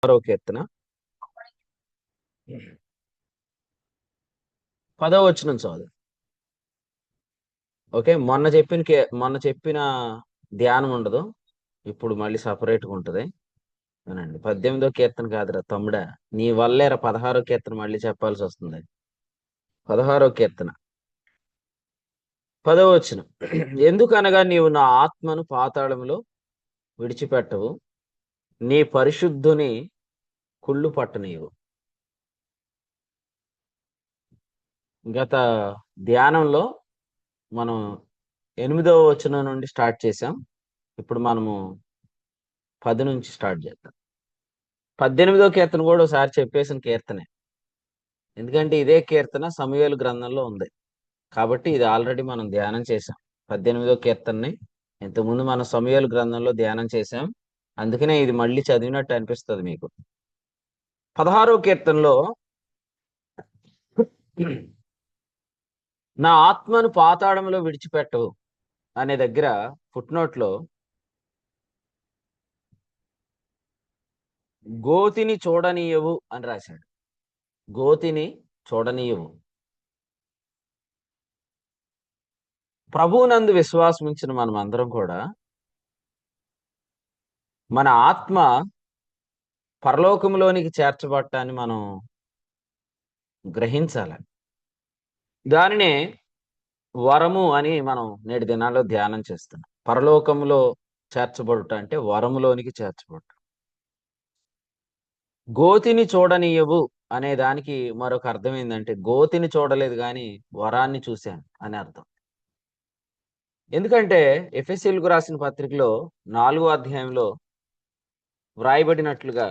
6వ కీర్తన 10వ వచనం చదువు. ఓకే, మొన్న చెప్పిన ధ్యానం ఉండదు. ఇప్పుడు మళ్ళీ సపరేట్గా ఉంటుంది. అవునండి, 18వ కీర్తన కాదురా తమ్ముడా, నీ వల్లేరా 16వ కీర్తన మళ్ళీ చెప్పాల్సి వస్తుంది. 16వ కీర్తన 10వ వచనం. ఎందుకనగా నీవు నా ఆత్మను పాతాళంలో విడిచిపెట్టవు, నీ పరిశుద్ధుని కుళ్ళు పట్టనీయవు. గత ధ్యానంలో మనం 8వ వచనం నుండి స్టార్ట్ చేసాం. ఇప్పుడు మనము 10 నుంచి స్టార్ట్ చేద్దాం. 18వ కీర్తన కూడా ఒకసారి చెప్పేసిన కీర్తనే, ఎందుకంటే ఇదే కీర్తన సమూయేలు గ్రంథంలో ఉంది కాబట్టి ఇది ఆల్రెడీ మనం ధ్యానం చేసాం. 18వ కీర్తనని ఇంతకుముందు మనం సమూయేలు గ్రంథంలో ధ్యానం చేసాం, అందుకనే ఇది మళ్ళీ చదివినట్టు అనిపిస్తుంది మీకు. 16వ కీర్తనలో నా ఆత్మను పాతాళంలో విడిచిపెట్టవు అనే దగ్గర ఫుట్నోట్లో గోతిని చూడనీయవు అని రాశాడు. గోతిని చూడనీయవు. ప్రభువునందు విశ్వాసం ఉంచిన మనం అందరం కూడా మన ఆత్మ పరలోకంలోనికి చేర్చబట్టాన్ని మనం గ్రహించాలి. దానినే వరము అని మనం నేటి దినాల్లో ధ్యానం చేస్తున్నాం. పరలోకంలో చేర్చబడుట అంటే వరములోనికి చేర్చబడుట. గోతిని చూడనీయవు అనే దానికి మరొక అర్థం ఏంటంటే, గోతిని చూడలేదు కానీ వరాన్ని చూశాను అని అర్థం. ఎందుకంటే ఎఫెసీయులకు రాసిన పత్రికలో 4వ అధ్యాయంలో వ్రాయబడినట్లుగా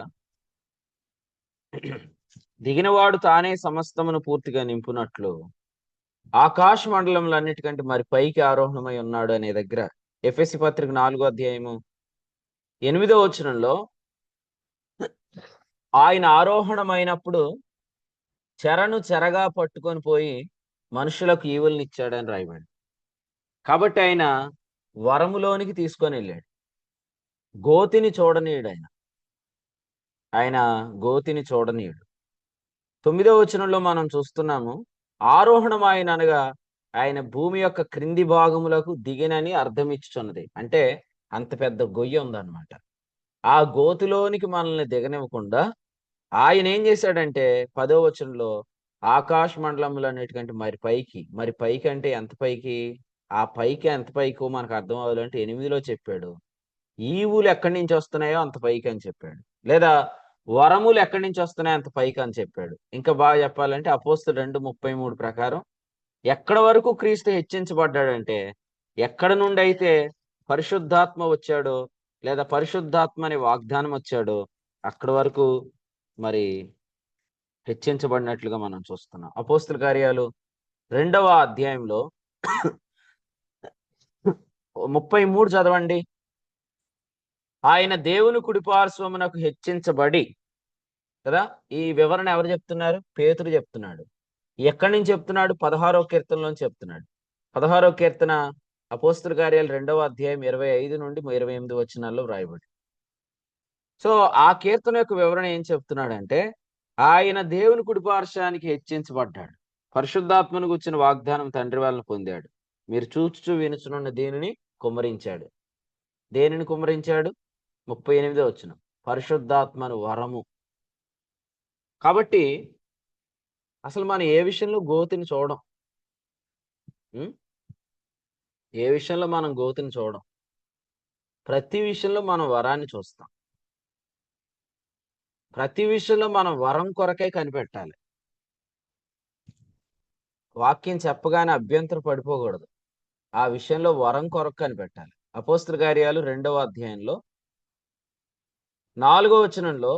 దిగినవాడు తానే సమస్తమును పూర్తిగా నింపునట్లు ఆకాశ మండలములన్నిటికంటే మరి పైకి ఆరోహణమై ఉన్నాడు అనే దగ్గర ఎఫెసీ పత్రిక 4వ అధ్యాయము 8వ వచనంలో ఆయన ఆరోహణమైనప్పుడు చెరగా పట్టుకొని పోయి మనుషులకు ఈవుల్ని ఇచ్చాడని రాయబడి. కాబట్టి ఆయన వరములోనికి తీసుకొని వెళ్ళాడు. గోతిని చూడనీయుడు ఆయన గోతిని చూడనీయుడు. 9వ వచనంలో మనం చూస్తున్నాము, ఆరోహణం ఆయన అనగా ఆయన భూమి యొక్క క్రింది భాగములకు దిగినని అర్థం ఇచ్చుచున్నది. అంటే అంత పెద్ద గొయ్యి ఉందన్నమాట. ఆ గోతిలోనికి మనల్ని దిగనివ్వకుండా ఆయన ఏం చేశాడంటే 10వ వచనంలో ఆకాశ మండలములన్నిటికంటే మరి పైకి అంటే ఎంత పైకి, ఆ పైకి ఎంత పైకో మనకు అర్థం అవ్వాలంటే 8లో చెప్పాడు. ఈవులు ఎక్కడి నుంచి వస్తున్నాయో అంత పైకి అని చెప్పాడు, లేదా వరములు ఎక్కడి నుంచి వస్తున్నాయో అంత పైకి అని చెప్పాడు. ఇంకా బాగా చెప్పాలంటే అపోస్తలులు 2:33 ప్రకారం ఎక్కడ వరకు క్రీస్తు హెచ్చించబడ్డాడంటే, ఎక్కడ నుండి అయితే పరిశుద్ధాత్మ వచ్చాడో లేదా పరిశుద్ధాత్మ అనే వాగ్దానం వచ్చాడో అక్కడ వరకు మరి హెచ్చించబడినట్లుగా మనం చూస్తున్నాం. అపోస్తల కార్యాలు 2వ అధ్యాయంలో 33 చదవండి. ఆయన దేవుని కుడిపార్శ్వమునకు హెచ్చించబడి, కదా, ఈ వివరణ ఎవరు చెప్తున్నారు? పేతురు చెప్తున్నాడు. ఎక్కడి నుంచి చెప్తున్నాడు? 16వ కీర్తనలోంచి చెప్తున్నాడు. 16వ కీర్తన అపోస్తల కార్యాలు 2వ అధ్యాయం 25 నుండి 28 వచనాల్లో వ్రాయబడి. సో ఆ కీర్తన యొక్క వివరణ ఏం చెప్తున్నాడంటే, ఆయన దేవుని కుడిపార్శ్వానికి హెచ్చించబడ్డాడు, పరిశుద్ధాత్మను గుర్చిన వాగ్దానం తండ్రి వలన పొందాడు, మీరు చూచుచూ వినుచునున్న దీనిని కుమ్మరించాడు. దేనిని కుమ్మరించాడు? 38వ వచనం, పరిశుద్ధాత్మను వరము. కాబట్టి అసలు మనం ఏ విషయంలో గోతిని చూడం. ఏ విషయంలో మనం గోతిని చూడం? ప్రతి విషయంలో మనం వరాన్ని చూస్తాం. ప్రతి విషయంలో మనం వరం కొరకే కనిపెట్టాలి. వాక్యం చెప్పగానే అభ్యంతరం పడిపోకూడదు. ఆ విషయంలో వరం కొరకు కనిపెట్టాలి. అపోస్తల కార్యాలు 2వ అధ్యాయంలో 4వ వచనంలో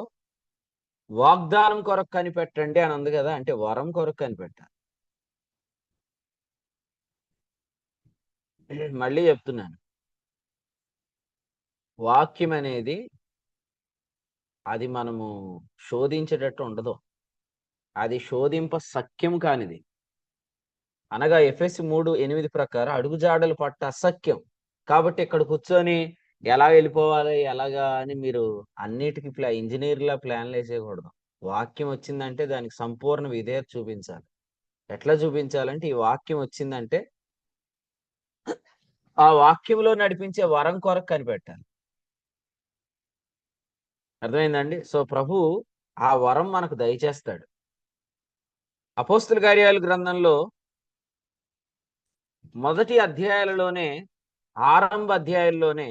వాగ్దానం కొరకు కనిపెట్టండి అని ఉంది కదా, అంటే వరం కొరకు కనిపెట్టాలి. మళ్ళీ చెప్తున్నాను, వాక్యం అనేది అది మనము శోధించేటట్టు ఉండదు. అది శోధింప సఖ్యం కానిది. అనగా ఎఫెసీ 3:8 ప్రకారం అడుగుజాడలు పట్ట అసఖ్యం. కాబట్టి ఇక్కడ కూర్చొని ఎలా వెళ్ళిపోవాలి ఎలాగా అని మీరు అన్నిటికీ ఇంజనీర్లా ప్లాన్లు వేసేయకూడదు. వాక్యం వచ్చిందంటే దానికి సంపూర్ణ విధేయత చూపించాలి. ఎట్లా చూపించాలంటే ఈ వాక్యం వచ్చిందంటే ఆ వాక్యంలో నడిపించే వరం కొరకు కనిపెట్టాలి. అర్థమైందండి? సో ప్రభు ఆ వరం మనకు దయచేస్తాడు. అపోస్తుల కార్యాల గ్రంథంలో మొదటి అధ్యాయాలలోనే, ఆరంభ అధ్యాయాల్లోనే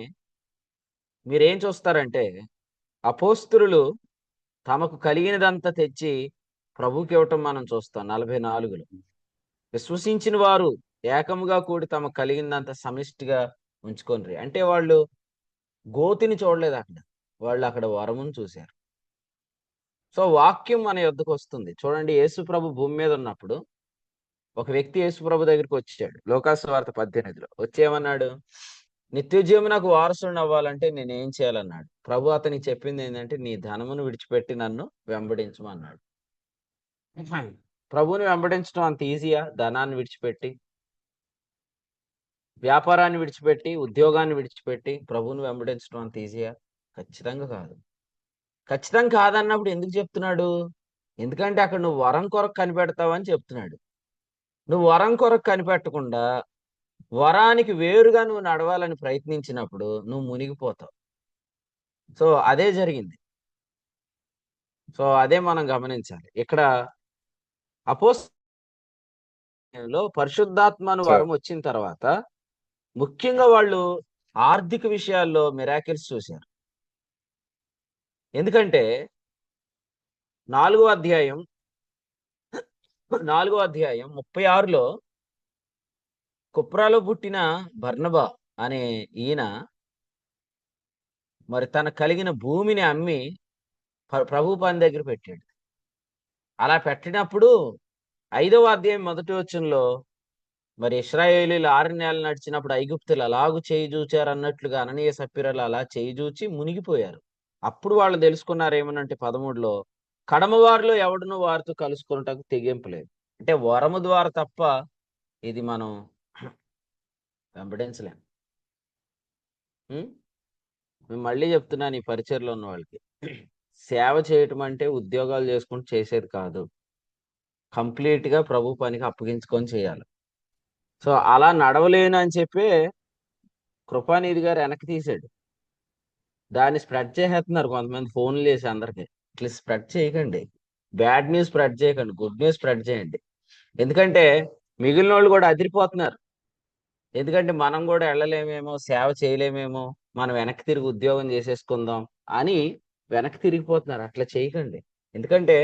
మీరేం చూస్తారంటే అపోస్తులు తమకు కలిగినదంతా తెచ్చి ప్రభుకి ఇవ్వటం మనం చూస్తాం. 44లో విశ్వసించిన వారు ఏకముగా కూడి తమకు కలిగిందంత సమిష్టిగా ఉంచుకొనిరి. అంటే వాళ్ళు గోతిని చూడలేదు అక్కడ, వాళ్ళు అక్కడ వరమును చూశారు. సో వాక్యం మన యొద్దకు వస్తుంది. చూడండి, యేసు ప్రభు భూమి మీద ఉన్నప్పుడు ఒక వ్యక్తి యేసు ప్రభు దగ్గరికి వచ్చాడు. లోకాసు వార్త 18లో వచ్చి ఏమన్నాడు? నిత్యజీవం నాకు వారసుని అవ్వాలంటే నేను ఏం చేయాలన్నాడు. ప్రభు అతనికి చెప్పింది ఏంటంటే నీ ధనమును విడిచిపెట్టి నన్ను వెంబడించమన్నాడు. ప్రభువుని వెంబడించడం అంత ఈజీయా? ధనాన్ని విడిచిపెట్టి, వ్యాపారాన్ని విడిచిపెట్టి, ఉద్యోగాన్ని విడిచిపెట్టి ప్రభువుని వెంబడించడం అంత ఈజీయా? ఖచ్చితంగా కాదు. ఖచ్చితంగా కాదన్నప్పుడు ఎందుకు చెప్తున్నాడు? ఎందుకంటే అక్కడ నువ్వు వరం కొరకు కనిపెడతావని చెప్తున్నాడు. నువ్వు వరం కొరకు కనిపెట్టకుండా వరానికి వేరుగా నువ్వు నడవాలని ప్రయత్నించినప్పుడు నువ్వు మునిగిపోతావు. సో అదే జరిగింది. సో అదే మనం గమనించాలి. ఇక్కడ అపోస్తలులో పరిశుద్ధాత్మను సార్. వరం వచ్చిన తర్వాత ముఖ్యంగా వాళ్ళు ఆర్థిక విషయాల్లో మిరాకిల్స్ చూశారు. ఎందుకంటే 4వ అధ్యాయం 36లో కుప్రాలో పుట్టిన బర్నబా అనే ఈయన మరి తనకు కలిగిన భూమిని అమ్మి ప్రభు పని దగ్గర పెట్టాడు. అలా పెట్టినప్పుడు 5వ అధ్యాయం మొదటి వచనంలో మరి ఇశ్రాయేలీలు 6 నెలలు నడిచినప్పుడు ఐగుప్తులు అలాగు చేయి చూచారు అన్నట్లుగా అననీయ సప్పిరలు అలా చేయి చూచి మునిగిపోయారు. అప్పుడు వాళ్ళు తెలుసుకున్నారు ఏమనంటే 13లో కడమవారిలో ఎవడును వారితో కలుసుకున్నటకు తెగింపలేదు. అంటే వరము ద్వారా తప్ప ఇది మనం వెంబడించలేం. మేము మళ్ళీ చెప్తున్నాను ఈ పరిచయలో ఉన్న వాళ్ళకి, సేవ చేయటం అంటే ఉద్యోగాలు చేసుకుంటూ చేసేది కాదు. కంప్లీట్ గా ప్రభు పనికి అప్పగించుకొని చేయాలి. సో అలా నడవలేను అని చెప్పి కృపానిధి గారు వెనక్కి తీసాడు. దాన్ని స్ప్రెడ్ చేసేస్తున్నారు కొంతమంది ఫోన్లు చేసి అందరికి. ఇట్లా స్ప్రెడ్ చేయకండి, బ్యాడ్ న్యూస్ స్ప్రెడ్ చేయకండి, గుడ్ న్యూస్ స్ప్రెడ్ చేయండి. ఎందుకంటే మిగిలిన వాళ్ళు కూడా అదిరిపోతున్నారు. ఎందుకంటే మనం కూడా వెళ్ళలేమేమో, సేవ చేయలేమేమో, మనం వెనక్కి తిరిగి ఉద్యోగం చేసేసుకుందాం అని వెనక్కి తిరిగిపోతున్నారు. అట్లా చేయకండి. ఎందుకంటే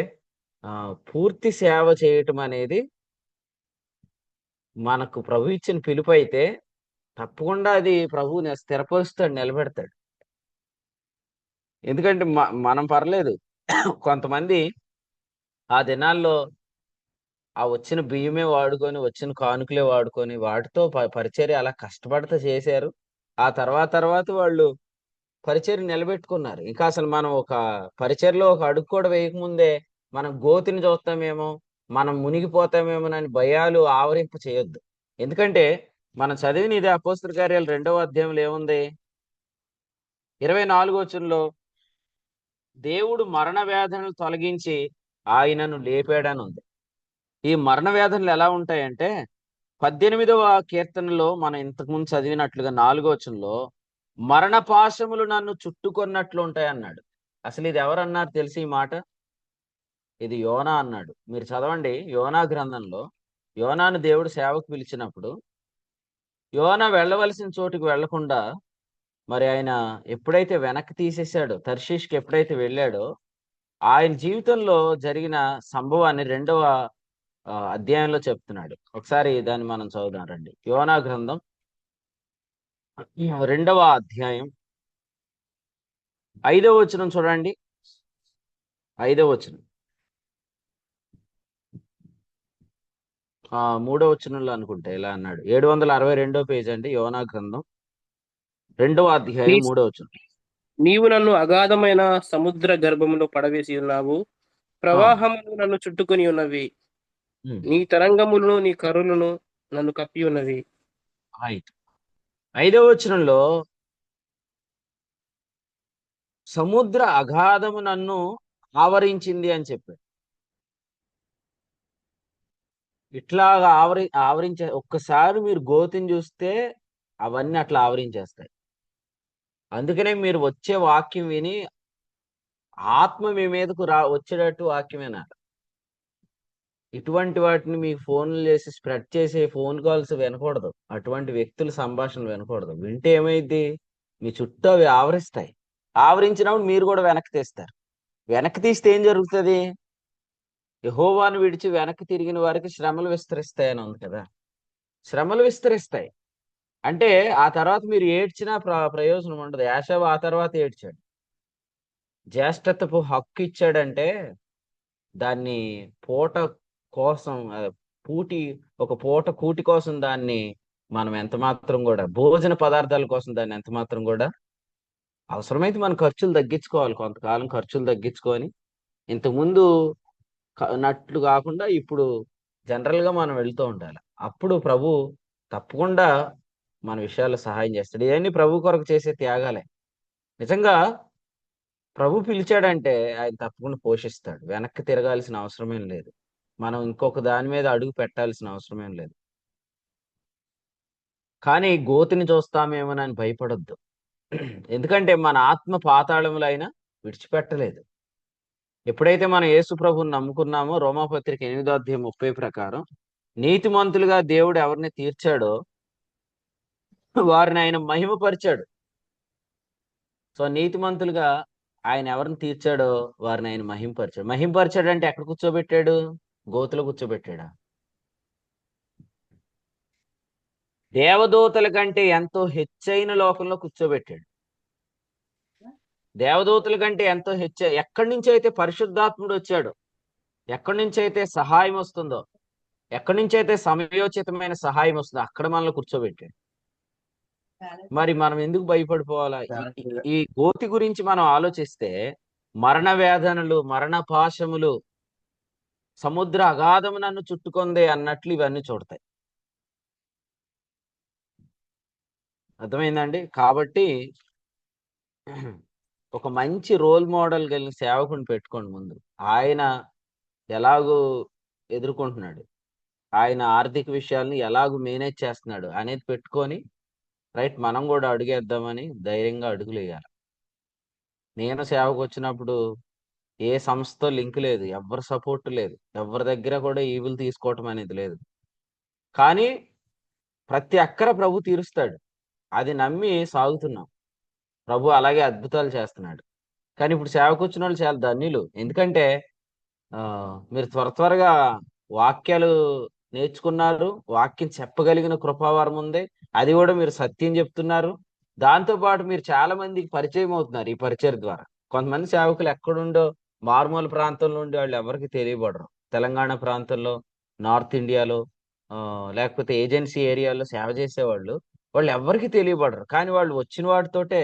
పూర్తి సేవ చేయటం అనేది మనకు ప్రభు ఇచ్చిన పిలుపు అయితే తప్పకుండా అది ప్రభువుని స్థిరపరుస్తాడు, నిలబెడతాడు. ఎందుకంటే మనం పర్లేదు. కొంతమంది ఆ దినాల్లో ఆ వచ్చిన బియ్యమే వాడుకొని, వచ్చిన కానుకలే వాడుకొని, వాటితో పరిచర్య అలా కష్టపడితే చేశారు. ఆ తర్వాత వాళ్ళు పరిచర్య నిలబెట్టుకున్నారు. ఇంకా అసలు మనం ఒక పరిచర్లో ఒక అడుగు కూడా వేయకముందే మనం గోతిని చూస్తామేమో, మనం మునిగిపోతామేమోనని భయాలు ఆవరింపు చేయొద్దు. ఎందుకంటే మనం చదివిన ఇది అపోస్తల కార్యాలు 2వ అధ్యాయంలో ఏముంది? 24వ వచనంలో దేవుడు మరణ వేదనలు తొలగించి ఆయనను లేపాడని ఉంది. ఈ మరణ వేదనలు ఎలా ఉంటాయంటే 18వ కీర్తనలో మనం ఇంతకుముందు చదివినట్లుగా 4వ వచనంలో మరణ పాశములు నన్ను చుట్టుకొన్నట్లు ఉంటాయి అన్నాడు. అసలు ఇది ఎవరన్నారు తెలిసి ఈ మాట? ఇది యోనా అన్నాడు. మీరు చదవండి యోనా గ్రంథంలో. యోనాను దేవుడు సేవకు పిలిచినప్పుడు యోనా వెళ్ళవలసిన చోటుకు వెళ్లకుండా మరి ఆయన ఎప్పుడైతే వెనక్కి తీసేశాడో, తర్షీష్కి ఎప్పుడైతే వెళ్ళాడో, ఆయన జీవితంలో జరిగిన సంభవాన్ని 2వ అధ్యాయంలో చెప్తున్నాడు. ఒకసారి దాన్ని మనం చదువుదాం రండి. యోనా గ్రంథం 2వ అధ్యాయం 5వ వచనం చూడండి. 5వ వచనం 3వ వచనంలో అనుకుంటా ఇలా అన్నాడు. 762వ పేజ్ అండి, యోనా గ్రంథం 2వ అధ్యాయం 3వ వచనం. నీవు నన్ను అగాధమైన సముద్ర గర్భములో పడవేసి ఉన్నావు, ప్రవాహములు నన్ను చుట్టుకొని ఉన్నవి, నీ తరంగములను నీ కరులను నన్ను కప్పి ఉన్నవి. 5వ వచనంలో సముద్ర అగాధము నన్ను ఆవరించింది అని చెప్పాడు. ఇట్లాగా ఆవరించే ఒక్కసారి మీరు గోతిని చూస్తే అవన్నీ అట్లా ఆవరించేస్తాయి. అందుకనే మీరు వచ్చే వాక్యం విని ఆత్మ మీ మీదకు వచ్చేటట్టు వాక్యం వినాలి. ఇటువంటి వాటిని మీకు ఫోన్లు చేసి స్ప్రెడ్ చేసే ఫోన్ కాల్స్ వినకూడదు. అటువంటి వ్యక్తుల సంభాషణలు వినకూడదు. వింటే ఏమైంది, మీ చుట్టూ అవి ఆవరిస్తాయి. ఆవరించినప్పుడు మీరు కూడా వెనక్కి తీస్తారు. వెనక్కి తీస్తే ఏం జరుగుతుంది? యెహోవాను విడిచి వెనక్కి తిరిగిన వారికి శ్రమలు విస్తరిస్తాయని ఉంది కదా. శ్రమలు విస్తరిస్తాయి అంటే ఆ తర్వాత మీరు ఏడ్చినా ప్రయోజనం ఉండదు. యాషావు ఆ తర్వాత ఏడ్చాడు. జ్యేష్ఠత్వపు హక్కు ఇచ్చాడంటే దాన్ని పూట కోసం పూటి ఒక పూట కూటి కోసం దాన్ని మనం ఎంత మాత్రం కూడా, భోజన పదార్థాల కోసం దాన్ని ఎంత మాత్రం కూడా, అవసరమైతే మన ఖర్చులు తగ్గించుకోవాలి. కొంతకాలం ఖర్చులు తగ్గించుకొని ఇంతకుముందు నట్లు కాకుండా ఇప్పుడు జనరల్ గా మనం వెళ్తూ ఉండాలి. అప్పుడు ప్రభు తప్పకుండా మన విషయాల్లో సహాయం చేస్తాడు. ఇవన్నీ ప్రభు కొరకు చేసే త్యాగాలే. నిజంగా ప్రభు పిలిచాడంటే ఆయన తప్పకుండా పోషిస్తాడు. వెనక్కి తిరగాల్సిన అవసరమేం లేదు. మనం ఇంకొక దాని మీద అడుగు పెట్టాల్సిన అవసరమేం లేదు. కానీ గోతిని చూస్తామేమోనని భయపడొద్దు. ఎందుకంటే మన ఆత్మ పాతాళములో అయినా విడిచిపెట్టలేదు. ఎప్పుడైతే మనం యేసు ప్రభువుని నమ్ముకున్నామో రోమాపత్రిక 8:30 ప్రకారం నీతిమంతులుగా దేవుడు ఎవరిని తీర్చాడో వారిని ఆయన మహిమపరిచాడు. సో నీతిమంతులుగా ఆయన ఎవరిని తీర్చాడో వారిని ఆయన మహింపరిచాడు. మహింపరిచాడు అంటే ఎక్కడ కూర్చోబెట్టాడు? గోతులో కూర్చోబెట్టాడా? దేవదూతల కంటే ఎంతో హెచ్చైన లోకంలో కూర్చోబెట్టాడు. దేవదూతల కంటే ఎంతో ఎక్కడి నుంచి అయితే పరిశుద్ధాత్ముడు వచ్చాడు, ఎక్కడి నుంచి అయితే సహాయం వస్తుందో, ఎక్కడి నుంచి అయితే సమయోచితమైన సహాయం వస్తుందో అక్కడ మనల్ని కూర్చోబెట్టాడు. మరి మనం ఎందుకు భయపడిపోవాలా? ఈ గోతి గురించి మనం ఆలోచిస్తే మరణ వేదనలు, మరణ పాశములు, సముద్ర అగాధము నన్ను చుట్టుకుందే అన్నట్లు ఇవన్నీ చూడతాయి. అర్థమైందండి? కాబట్టి ఒక మంచి రోల్ మోడల్ కలిగిన సేవకుని పెట్టుకోండి ముందు. ఆయన ఎలాగూ ఎదుర్కొంటున్నాడు, ఆయన ఆర్థిక విషయాల్ని ఎలాగూ మేనేజ్ చేస్తున్నాడు అనేది పెట్టుకొని రైట్ మనం కూడా అడుగేద్దామని ధైర్యంగా అడుగులు వేయాలి. నేను సేవకు వచ్చినప్పుడు ఏ సంస్థతో లింక్ లేదు, ఎవరి సపోర్ట్ లేదు, ఎవరి దగ్గర కూడా ఈవులు తీసుకోవటం అనేది లేదు. కానీ ప్రతి అక్కర ప్రభు తీరుస్తాడు. అది నమ్మి సాగుతున్నాం. ప్రభు అలాగే అద్భుతాలు చేస్తున్నాడు. కానీ ఇప్పుడు సేవకు వచ్చిన వాళ్ళు చాలా ధన్యులు. ఎందుకంటే మీరు త్వరగా వాక్యాలు నేర్చుకున్నారు, వాక్యం చెప్పగలిగిన కృపావరం ఉంది, అది కూడా మీరు సత్యం చెప్తున్నారు. దాంతో పాటు మీరు చాలా మందికి పరిచయం అవుతున్నారు ఈ పరిచయం ద్వారా. కొంతమంది సేవకులు ఎక్కడుండో మారుమూల ప్రాంతంలో ఉండే వాళ్ళు ఎవరికి తెలియబడరు. తెలంగాణ ప్రాంతంలో, నార్త్ ఇండియాలో, లేకపోతే ఏజెన్సీ ఏరియాలో సేవ చేసేవాళ్ళు, వాళ్ళు ఎవరికి తెలియబడరు. కానీ వాళ్ళు వచ్చిన వాటితోటే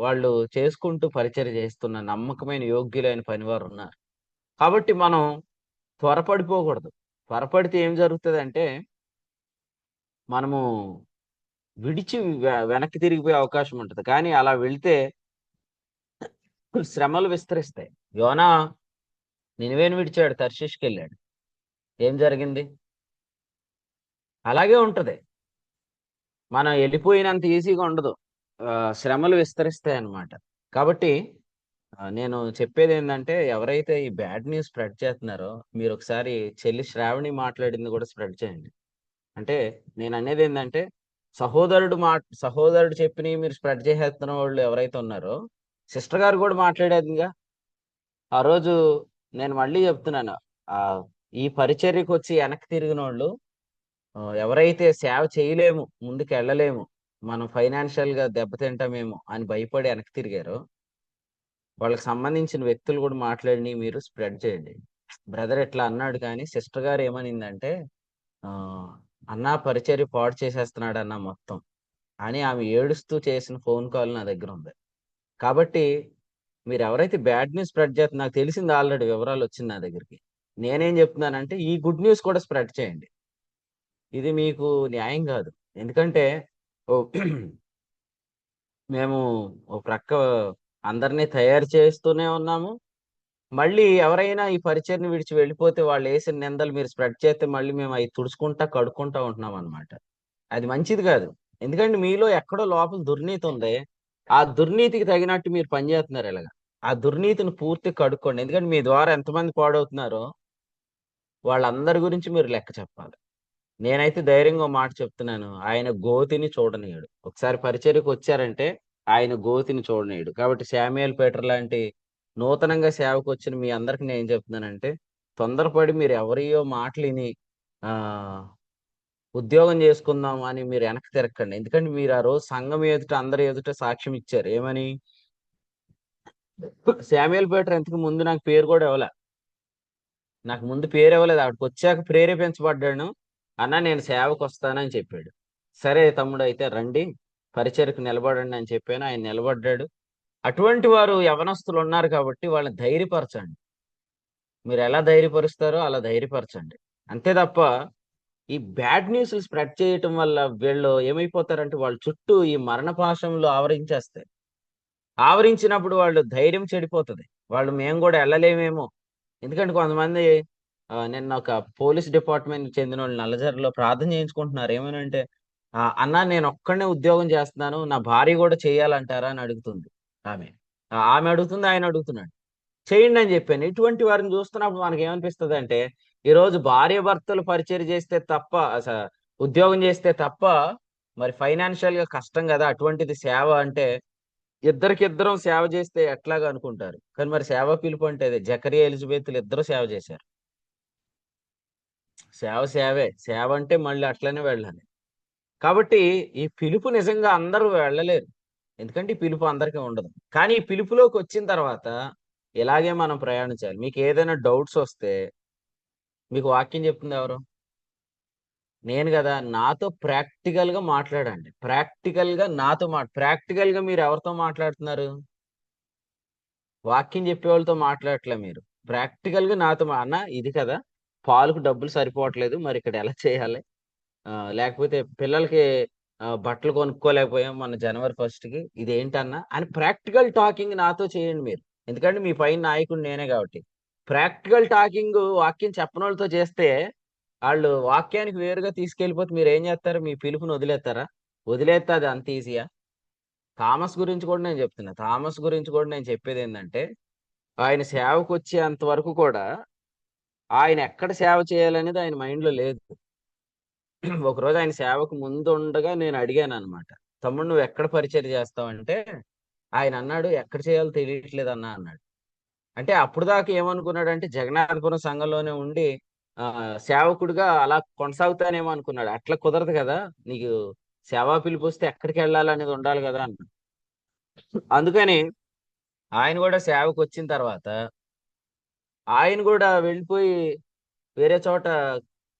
వాళ్ళు చేసుకుంటూ పరిచయం చేస్తున్న నమ్మకమైన యోగ్యులైన పనివారు ఉన్నారు. కాబట్టి మనం త్వరపడిపోకూడదు. త్వరపడితే ఏం జరుగుతుందంటే మనము విడిచి వెనక్కి తిరిగిపోయే అవకాశం ఉంటుంది. కానీ అలా వెళ్తే శ్రమలు విస్తరిస్తాయి. యోనా నినివేను విడిచాడు, తర్షీష్కి వెళ్ళాడు. ఏం జరిగింది? అలాగే ఉంటది. మనం వెళ్ళిపోయినంత ఈజీగా ఉండదు. శ్రమలు విస్తరిస్తాయి అన్నమాట. కాబట్టి నేను చెప్పేది ఏంటంటే ఎవరైతే ఈ బ్యాడ్ న్యూస్ స్ప్రెడ్ చేస్తున్నారో మీరు ఒకసారి చెల్లి శ్రావణి మాట్లాడింది కూడా స్ప్రెడ్ చేయండి. అంటే నేను అనేది ఏంటంటే సహోదరుడు చెప్పినవి మీరు స్ప్రెడ్ చేసేస్తున్న వాళ్ళు ఎవరైతే ఉన్నారో, సిస్టర్ గారు కూడా మాట్లాడేదిగా. ఆ రోజు నేను మళ్ళీ చెప్తున్నాను, ఆ ఈ పరిచర్యకు వచ్చి వెనక్కి తిరిగిన వాళ్ళు, ఎవరైతే సేవ చేయలేము, ముందుకు వెళ్ళలేము, మనం ఫైనాన్షియల్ గా దెబ్బతింటామేమో అని భయపడి వెనక్కి తిరిగారో వాళ్ళకి సంబంధించిన వ్యక్తులు కూడా మాట్లాడి మీరు స్ప్రెడ్ చేయండి. బ్రదర్ ఎట్లా అన్నాడు, కానీ సిస్టర్ గారు ఏమనిందంటే అన్నా పరిచర్య పాడు చేసేస్తున్నాడు అన్న మొత్తం అని ఆమె ఏడుస్తూ చేసిన ఫోన్ కాల్ నా దగ్గర ఉంది. కాబట్టి మీరు ఎవరైతే బ్యాడ్ న్యూస్ స్ప్రెడ్ చేస్తున్నారు, నాకు తెలిసింది ఆల్రెడీ, వివరాలు వచ్చింది నా దగ్గరికి. నేనేం చెప్తున్నానంటే ఈ గుడ్ న్యూస్ కూడా స్ప్రెడ్ చేయండి. ఇది మీకు న్యాయం కాదు. ఎందుకంటే మేము ఓ ప్రక్క అందరినీ తయారు చేస్తూనే ఉన్నాము. మళ్ళీ ఎవరైనా ఈ పరిచయని విడిచి వెళ్ళిపోతే వాళ్ళు వేసిన నిందలు మీరు స్ప్రెడ్ చేస్తే మళ్ళీ మేము అవి తుడుచుకుంటా కడుక్కుంటా ఉంటున్నాం అనమాట. అది మంచిది కాదు. ఎందుకంటే మీలో ఎక్కడో లోపల దుర్నీతి ఉంది. ఆ దుర్నీతికి తగినట్టు మీరు పనిచేస్తున్నారు ఇలాగా. ఆ దుర్నీతిని పూర్తిగా కడుక్కోండి. ఎందుకంటే మీ ద్వారా ఎంతమంది పాడవుతున్నారో వాళ్ళందరి గురించి మీరు లెక్క చెప్పాలి. నేనైతే ధైర్యంగా ఓ మాట చెప్తున్నాను. ఆయన గోతిని చూడనీయడు. ఒకసారి పరిచర్యకు వచ్చారంటే ఆయన గోతిని చూడనీయడు. కాబట్టి శామ్యూయల్ పీటర్ లాంటి నూతనంగా సేవకు వచ్చిన మీ అందరికి నేను చెప్తున్నానంటే, తొందరపడి మీరు ఎవరియో మాటలు విని ఆ ఉద్యోగం చేసుకుందాం అని మీరు వెనక్కి తిరగకండి. ఎందుకంటే మీరు ఆ రోజు సంఘం ఎదుట అందరి ఎదుట సాక్ష్యం ఇచ్చారు. ఏమని? శామ్యూయల్ పీటర్ ఇంతకు ముందు నాకు పేరు కూడా ఇవ్వలే. నాకు ముందు పేరు ఇవ్వలేదు. ఆవిడకి వచ్చాక ప్రేరేపించబడ్డాను. అన్న నేను సేవకు వస్తానని చెప్పాడు. సరే తమ్ముడు అయితే రండి, పరిచర్యకు నిలబడండి అని చెప్పాను. ఆయన నిలబడ్డాడు. అటువంటి వారు యవనస్తులు ఉన్నారు కాబట్టి వాళ్ళని ధైర్యపరచండి. మీరు ఎలా ధైర్యపరుస్తారో అలా ధైర్యపరచండి. అంతే తప్ప ఈ బ్యాడ్ న్యూస్ స్ప్రెడ్ చేయటం వల్ల వీళ్ళు ఏమైపోతారంటే వాళ్ళ చుట్టూ ఈ మరణ పాశంలో ఆవరించేస్తాయి. ఆవరించినప్పుడు వాళ్ళు ధైర్యం చెడిపోతుంది. వాళ్ళు మేము కూడా వెళ్ళలేమేమో. ఎందుకంటే కొంతమంది నిన్న ఒక పోలీస్ డిపార్ట్మెంట్ చెందిన వాళ్ళు నల్లజర్లలో ప్రార్థన చేయించుకుంటున్నారు. ఏమనంటే అన్నా నేను ఒక్కడనే ఉద్యోగం చేస్తున్నాను, నా భార్య కూడా చేయాలంటారా అని అడుగుతుంది ఆమె. ఆమె అడుగుతుంది, ఆయన అడుగుతున్నాడు. చేయండి అని చెప్పాను. ఇటువంటి వారిని చూస్తున్నప్పుడు మనకి ఏమనిపిస్తుంది అంటే, ఈ రోజు భార్య భర్తలు పరిచయం చేస్తే తప్ప ఉద్యోగం చేస్తే తప్ప మరి ఫైనాన్షియల్ గా కష్టం కదా. అటువంటిది సేవ అంటే ఇద్దరికిద్దరం సేవ చేస్తే ఎట్లాగా అనుకుంటారు. కానీ మరి సేవ పిలుపు అంటే అదే. జకరియా ఎలిజబెత్లు ఇద్దరు సేవ చేశారు. సేవ సేవే. సేవ అంటే మళ్ళీ అట్లనే వెళ్ళాలి. కాబట్టి ఈ పిలుపు నిజంగా అందరూ వెళ్ళలేరు. ఎందుకంటే ఈ పిలుపు అందరికీ ఉండదు. కానీ ఈ పిలుపులోకి వచ్చిన తర్వాత ఇలాగే మనం ప్రయాణించాలి. మీకు ఏదైనా డౌట్స్ వస్తే మీకు వాక్యం చెప్తుంది ఎవరు? నేను కదా. నాతో ప్రాక్టికల్ గా మాట్లాడండి. ప్రాక్టికల్ గా నాతో ప్రాక్టికల్ గా మీరు ఎవరితో మాట్లాడుతున్నారు? వాక్యం చెప్పే వాళ్ళతో మాట్లాడట్లే మీరు. ప్రాక్టికల్ గా నాతో అన్న ఇది కదా, పాలకు డబ్బులు సరిపోవట్లేదు, మరి ఇక్కడ ఎలా చేయాలి? లేకపోతే పిల్లలకి బట్టలు కొనుక్కోలేకపోయాం మన జనవరి 1కి, ఇదేంటన్నా అని ప్రాక్టికల్ టాకింగ్ నాతో చేయండి మీరు. ఎందుకంటే మీ పైన నాయకుడు నేనే కాబట్టి. ప్రాక్టికల్ టాకింగ్ వాక్యం చెప్పనోళ్ళతో చేస్తే వాళ్ళు వాక్యానికి వేరుగా తీసుకెళ్ళిపోతే మీరు ఏం చేస్తారు? మీ పిలుపుని వదిలేస్తారా? వదిలేస్తే అది అంత ఈజీయా? థామస్ గురించి కూడా నేను చెప్తున్నా. థామస్ గురించి కూడా నేను చెప్పేది ఏంటంటే, ఆయన సేవకు వచ్చేంత వరకు కూడా ఆయన ఎక్కడ సేవ చేయాలనేది ఆయన మైండ్ లో లేదు. ఒకరోజు ఆయన సేవకు ముందు ఉండగా నేను అడిగాను అనమాట, తమ్ముడు నువ్వు ఎక్కడ పరిచయం చేస్తావంటే ఆయన అన్నాడు, ఎక్కడ చేయాలో తెలియట్లేదు అన్నా అన్నాడు. అంటే అప్పుడు దాకా ఏమనుకున్నాడు అంటే జగన్నాథపురం సంఘంలోనే ఉండి ఆ సేవకుడిగా అలా కొనసాగుతానేమో అనుకున్నాడు. అట్లా కుదరదు కదా, నీకు సేవా పిలుపు వస్తే ఎక్కడికి వెళ్ళాలనేది ఉండాలి కదా అన్న. అందుకని ఆయన కూడా సేవకు వచ్చిన తర్వాత ఆయన కూడా వెళ్ళిపోయి వేరే చోట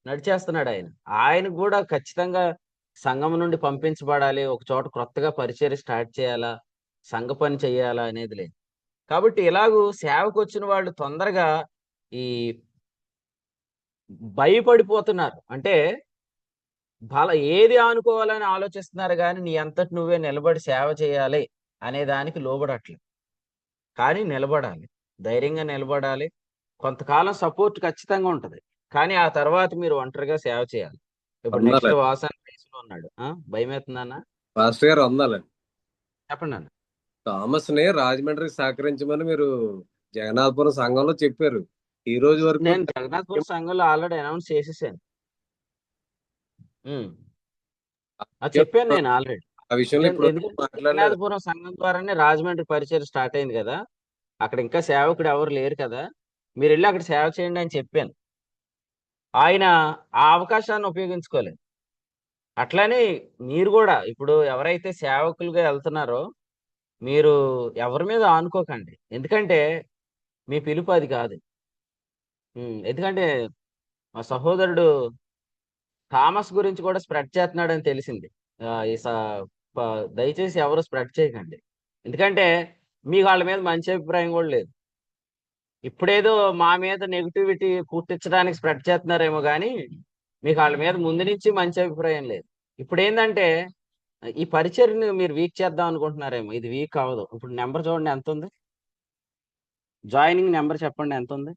నడిచేస్తున్నాడు ఆయన. ఆయనకు కూడా ఖచ్చితంగా సంఘం నుండి పంపించబడాలి, ఒక చోట క్రొత్తగా పరిచర్య స్టార్ట్ చేయాలా, సంఘ పని చేయాలా అనేది లేదు. కాబట్టి ఇలాగూ సేవకు వచ్చిన వాళ్ళు తొందరగా ఈ భయపడిపోతున్నారు. అంటే ఏది ఆనుకోవాలని ఆలోచిస్తున్నారు కానీ నీ అంతటి నువ్వే నిలబడి సేవ చేయాలి అనే దానికి లోబడట్లేదు. కానీ నిలబడాలి, ధైర్యంగా నిలబడాలి. కొంతకాలం సపోర్ట్ ఖచ్చితంగా ఉంటది. కానీ ఆ తర్వాత మీరు ఒంటరిగా సేవ చేయాలి. ఇప్పుడు నెక్స్ట్ వందాలండి వాసాన్ రేసులో ఉన్నాడు. భయం అవుతుందన్న? మాస్టర్ గారు, వందాలండి. చెప్పండి అన్న. థామస్ ని రాజమండ్రికి సహకరించమని మీరు జగన్నాథపురం సంఘంలో చెప్పారు. ఈ రోజు వరకు నేను జగన్నాథ్పూర్ సంఘంలో ఆల్రెడీ అనౌన్స్ చేసేసాను. ఉమ్. చెప్పాను నేను ఆల్రెడీ. ఆ విషయంలో ఇప్పుడు ఎందుకంటే మాట్లాడలేదు. జగన్నాథపురం సంఘం ద్వారానే రాజమండ్రి పరిచయం స్టార్ట్ అయింది కదా. అక్కడ ఇంకా సేవకుడు ఎవరు లేరు కదా, మీరు వెళ్ళి అక్కడ సేవ చేయండి అని చెప్పాను. ఆయన ఆ అవకాశాన్ని ఉపయోగించుకోలేదు. అట్లానే మీరు కూడా ఇప్పుడు ఎవరైతే సేవకులుగా వెళ్తున్నారో మీరు ఎవరి మీద ఆనుకోకండి. ఎందుకంటే మీ పిలుపు అది కాదు. ఎందుకంటే మా సహోదరుడు థామస్ గురించి కూడా స్ప్రెడ్ చేస్తున్నాడని తెలిసింది. ఆ, ఈ స- దయచేసి ఎవరు స్ప్రెడ్ చేయకండి. ఎందుకంటే మీకు వాళ్ళ మీద మంచి అభిప్రాయం కూడా లేదు. ఇప్పుడేదో మా మీద నెగిటివిటీ పుట్టించడానికి స్ప్రెడ్ చేస్తున్నారేమో కానీ మీకు వాళ్ళ మీద ముందు నుంచి మంచి అభిప్రాయం లేదు. ఇప్పుడు ఏంటంటే ఈ పరిచర్ని మీరు వీక్ చేద్దాం అనుకుంటున్నారేమో. ఇది వీక్ అవ్వదు. ఇప్పుడు నెంబర్ చూడండి ఎంత ఉంది, జాయినింగ్ నెంబర్ చెప్పండి ఎంత ఉంది,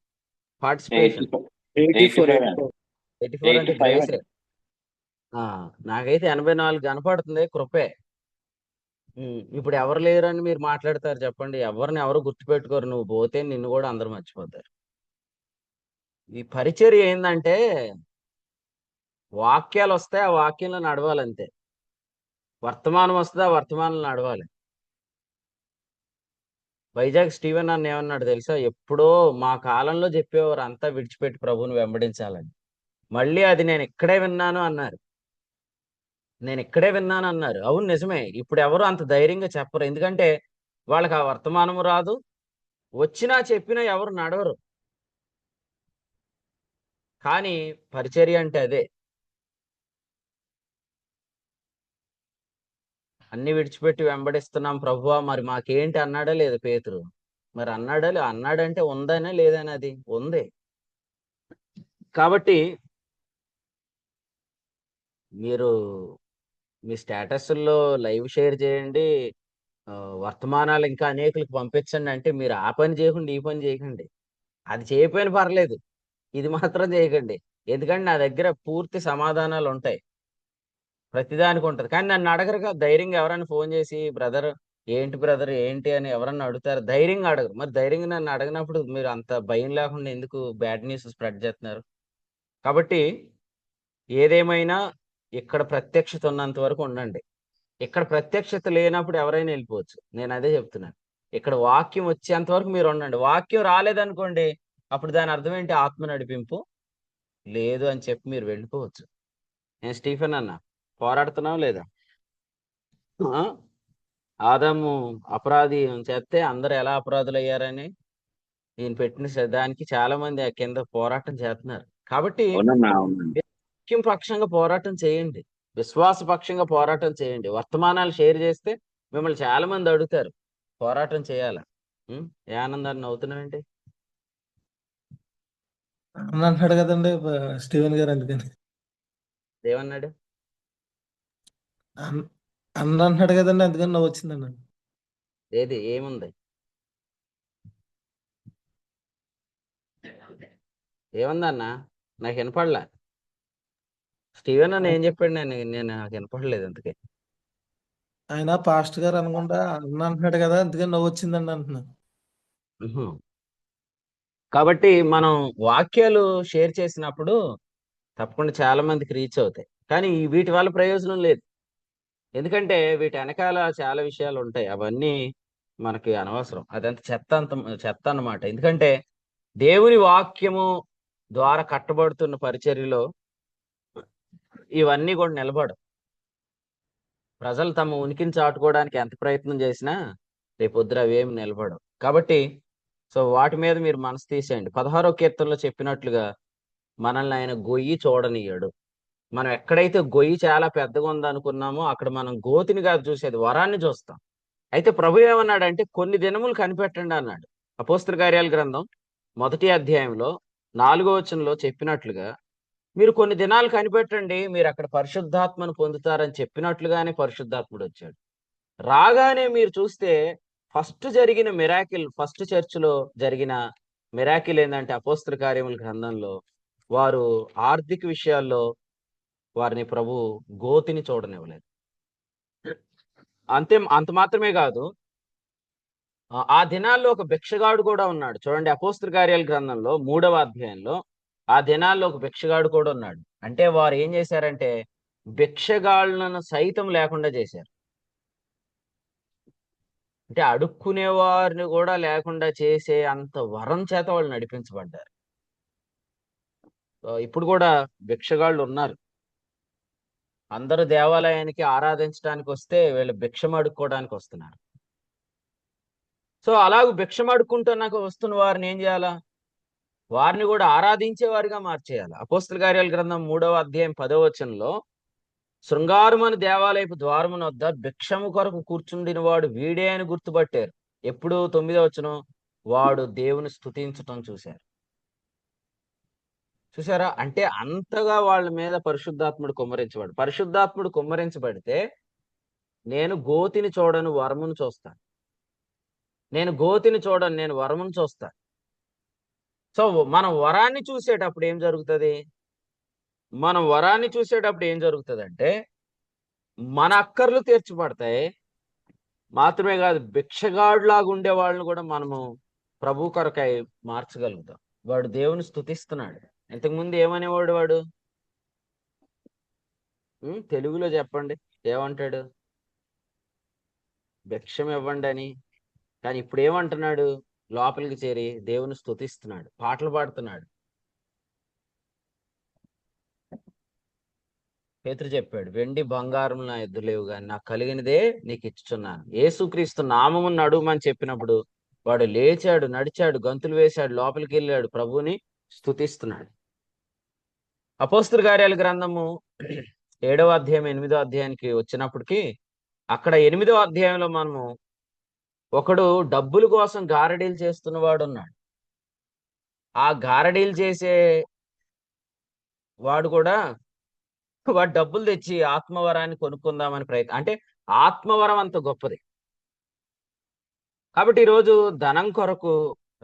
పార్టిసిపేషన్ 84 84 అంటే 85 గ్రేస్ అండి. రేట్. నాకైతే 84 కనపడుతుంది, కృపే. ఇప్పుడు ఎవరు లేరని మీరు మాట్లాడతారు చెప్పండి? ఎవరిని ఎవరు గుర్తుపెట్టుకోరు. నువ్వు పోతే నిన్ను కూడా అందరూ మర్చిపోతారు. ఈ పరిచర్య ఏందంటే వాక్యాలు వస్తాయి, ఆ వాక్యంలో నడవాలంతే. వర్తమానం వస్తుంది, ఆ వర్తమానంలో నడవాలి. వైజాగ్ స్టీవెన్ అన్న ఏమన్నాడు తెలుసా? ఎప్పుడో మా కాలంలో చెప్పేవారు అంతా విడిచిపెట్టి ప్రభువుని వెంబడించాలని. మళ్ళీ అది నేను ఇక్కడే విన్నాను అన్నారు. నేను ఇక్కడే విన్నాను అన్నారు. అవును నిజమే. ఇప్పుడు ఎవరు అంత ధైర్యంగా చెప్పరు, ఎందుకంటే వాళ్ళకి ఆ వర్తమానము రాదు, వచ్చినా చెప్పినా ఎవరు నడవరు. కానీ పరిచర్య అంటే అదే. అన్ని విడిచిపెట్టి వెంబడిస్తున్నాం ప్రభువా, మరి మాకేంటి అన్నాడా లేదా పేతురు? మరి అన్నాడంటే ఉందనే లేదని? అది ఉంది. కాబట్టి మీరు మీ స్టేటస్ల్లో లైవ్ షేర్ చేయండి, వర్తమానాలు ఇంకా అనేకులకు పంపించండి. అంటే మీరు ఆ పని చేయకుండా ఈ పని చేయకండి. అది చేయకపోయినా పర్లేదు, ఇది మాత్రం చేయకండి. ఎందుకంటే నా దగ్గర పూర్తి సమాధానాలు ఉంటాయి, ప్రతిదానికి ఉంటుంది. కానీ నన్ను అడగరుగా. ధైర్యంగా ఎవరైనా ఫోన్ చేసి బ్రదర్ ఏంటి అని ఎవరన్నా అడుగుతారు? ధైర్యంగా అడగరు. మరి ధైర్యంగా నన్ను అడగనప్పుడు మీరు అంత భయం లేకుండా ఎందుకు బ్యాడ్ న్యూస్ స్ప్రెడ్ చేస్తున్నారు? కాబట్టి ఏదేమైనా ఇక్కడ ప్రత్యక్షత ఉన్నంత వరకు ఉండండి. ఇక్కడ ప్రత్యక్షత లేనప్పుడు ఎవరైనా వెళ్ళిపోవచ్చు. నేను అదే చెప్తున్నాను. ఇక్కడ వాక్యం వచ్చేంత వరకు మీరు ఉండండి. వాక్యం రాలేదనుకోండి, అప్పుడు దాని అర్థం ఏంటి? ఆత్మ నడిపింపు లేదు అని చెప్పి మీరు వెళ్ళిపోవచ్చు. నేను స్టీఫెన్ అన్న, పోరాడుతున్నావు లేదా? ఆ? ఆదాము అపరాధి చేస్తే అందరు ఎలా అపరాధులు అయ్యారని నేను పెట్టిన దానికి చాలా మంది ఆ కింద పోరాటం చేస్తున్నారు. కాబట్టి అవునన్నా, అవునండి. వాక్యం పక్షంగా పోరాటం చేయండి, విశ్వాస పక్షంగా పోరాటం చేయండి. వర్తమానాలు షేర్ చేస్తే మిమ్మల్ని చాలా మంది అడుగుతారు, పోరాటం చేయాల. ఏ ఆనందాన్ని నవ్వుతున్నావేంటి? అన్న అంటున్నాడు కదండి స్టీవెన్ గారు, అందుకని ఏమన్నాడు? అన్న అంటున్నాడు కదండి, అందుకని నవ్వు వచ్చిందన్న. ఏది ఏముంది? ఏముందన్న? నాకు వినపడలా. స్టీవెన్ అన్న ఏం చెప్పాడు? నాకు వినపడలేదు అందుకే. ఆయన పాస్టర్ గారు అనుకుంటా అన్న అంటున్నాడు కదా, అందుకని నవ్వు వచ్చిందండి అంటున్నాను. ఉహు. కాబట్టి మనం వాక్యాలు షేర్ చేసినప్పుడు తప్పకుండా చాలా మందికి రీచ్ అవుతాయి. కానీ వీటి వల్ల ప్రయోజనం లేదు, ఎందుకంటే వీటి వెనకాల చాలా విషయాలు ఉంటాయి. అవన్నీ మనకి అనవసరం. అదంతా చెత్త అన్నమాట. ఎందుకంటే దేవుని వాక్యము ద్వారా కట్టబడుతున్న పరిచర్యలో ఇవన్నీ కూడా నిలబడవు. ప్రజలు తమ ఉనికిని చాటుకోవడానికి ఎంత ప్రయత్నం చేసినా రేపొద్దున అవేమి నిలబడవు. కాబట్టి సో వాటి మీద మీరు మనసు తీసేయండి. 16వ కీర్తనలో చెప్పినట్లుగా మనల్ని ఆయన గొయ్యి చూడనియ్యాడు. మనం ఎక్కడైతే గొయ్యి చాలా పెద్దగా ఉందనుకున్నామో అక్కడ మనం గోతిని కాదు చూసేది, వరాన్ని చూస్తాం. అయితే ప్రభు ఏమన్నాడంటే కొన్ని దినములు కనిపెట్టండి అన్నాడు. అపోస్తల కార్యాల గ్రంథం 1వ అధ్యాయంలో 4వ వచనంలో చెప్పినట్లుగా మీరు కొన్ని దినాలు కనిపెట్టండి, మీరు అక్కడ పరిశుద్ధాత్మను పొందుతారని చెప్పినట్లుగానే పరిశుద్ధాత్ముడు వచ్చాడు. రాగానే మీరు చూస్తే ఫస్ట్ జరిగిన మిరాకిల్, ఫస్ట్ చర్చిలో జరిగిన మిరాకిల్ ఏంటంటే అపోస్తల కార్యముల గ్రంథంలో వారు ఆర్థిక విషయాల్లో వారిని ప్రభు గోతిని చూడనివ్వలేదు. అంత మాత్రమే కాదు, ఆ దినాల్లో ఒక భిక్షగాడు కూడా ఉన్నాడు. చూడండి అపోస్తల కార్యాల గ్రంథంలో 3వ అధ్యాయంలో ఆ దినాల్లో ఒక భిక్షగాడు కూడా ఉన్నాడు. అంటే వారు ఏం చేశారంటే భిక్షగాళ్ళను సైతం లేకుండా చేశారు. అంటే అడుక్కునే వారిని కూడా లేకుండా చేసే అంత వరం చేత వాళ్ళు నడిపించబడ్డారు. ఇప్పుడు కూడా భిక్షగాళ్ళు ఉన్నారు. అందరూ దేవాలయానికి ఆరాధించడానికి వస్తే వీళ్ళు భిక్షం అడుక్కోవడానికి వస్తున్నారు. సో అలాగ భిక్షం అడుక్కుంటున్నాక వస్తున్న వారిని ఏం చేయాలా? వారిని కూడా ఆరాధించే వారిగా మార్చేయాలి. అపోస్తల కార్యాల గ్రంథం 3వ అధ్యాయం 10వ వచనంలో శృంగారమని దేవాలయపు ద్వారమున వద్ద భిక్షము కొరకు కూర్చుండిన వాడు వీడే అని గుర్తుపట్టారు. ఎప్పుడు? 9వ వచనం, వాడు దేవుని స్తుతించటం చూశారు. చూసారా? అంటే అంతగా వాళ్ళ మీద పరిశుద్ధాత్ముడు కుమ్మరించబడు. పరిశుద్ధాత్ముడు కుమ్మరించబడితే నేను గోతిని చూడను వరమును చూస్తాను. నేను గోతిని చూడను, నేను వరమును చూస్తాను. సో మనం వరాన్ని చూసేటప్పుడు ఏం జరుగుతుంది? మనం వరాన్ని చూసేటప్పుడు ఏం జరుగుతుందంటే మన అక్కర్లు తీర్చబడతాయి. మాత్రమే కాదు, భిక్షగాడులాగా ఉండే వాళ్ళని కూడా మనము ప్రభు కొరకై మార్చగలుగుతాం. వాడు దేవుని స్తుతిస్తున్నాడు. ఇంతకుముందు ఏమనేవాడు వాడు? తెలుగులో చెప్పండి, ఏమంటాడు? భిక్షం ఇవ్వండి అని. కానీ ఇప్పుడు ఏమంటున్నాడు? లోపలికి చేరి దేవుని స్తుతిస్తున్నాడు, పాటలు పాడుతున్నాడు. పేతురు చెప్పాడు, వెండి బంగారం నా ఎద్దు లేవు కానీ నాకు కలిగినదే నీకు ఇచ్చుచున్నాను. యేసుక్రీస్తు నామమును నడుమని చెప్పినప్పుడు వాడు లేచాడు, నడిచాడు, గంతులు వేశాడు, లోపలికి వెళ్ళాడు, ప్రభువుని స్తుతిస్తున్నాడు. అపోస్తలుల కార్యాల గ్రంథము 7వ అధ్యాయం 8వ అధ్యాయానికి వచ్చినప్పటికీ అక్కడ 8వ అధ్యాయంలో మనము ఒకడు డబ్బుల కోసం గారడీలు చేస్తున్నవాడు ఉన్నాడు. ఆ గారడీలు చేసే వాడు కూడా వాడు డబ్బులు తెచ్చి ఆత్మవరాన్ని కొనుక్కుందామని ప్రయత్నం, అంటే ఆత్మవరం అంత గొప్పది. కాబట్టి ఈరోజు ధనం కొరకు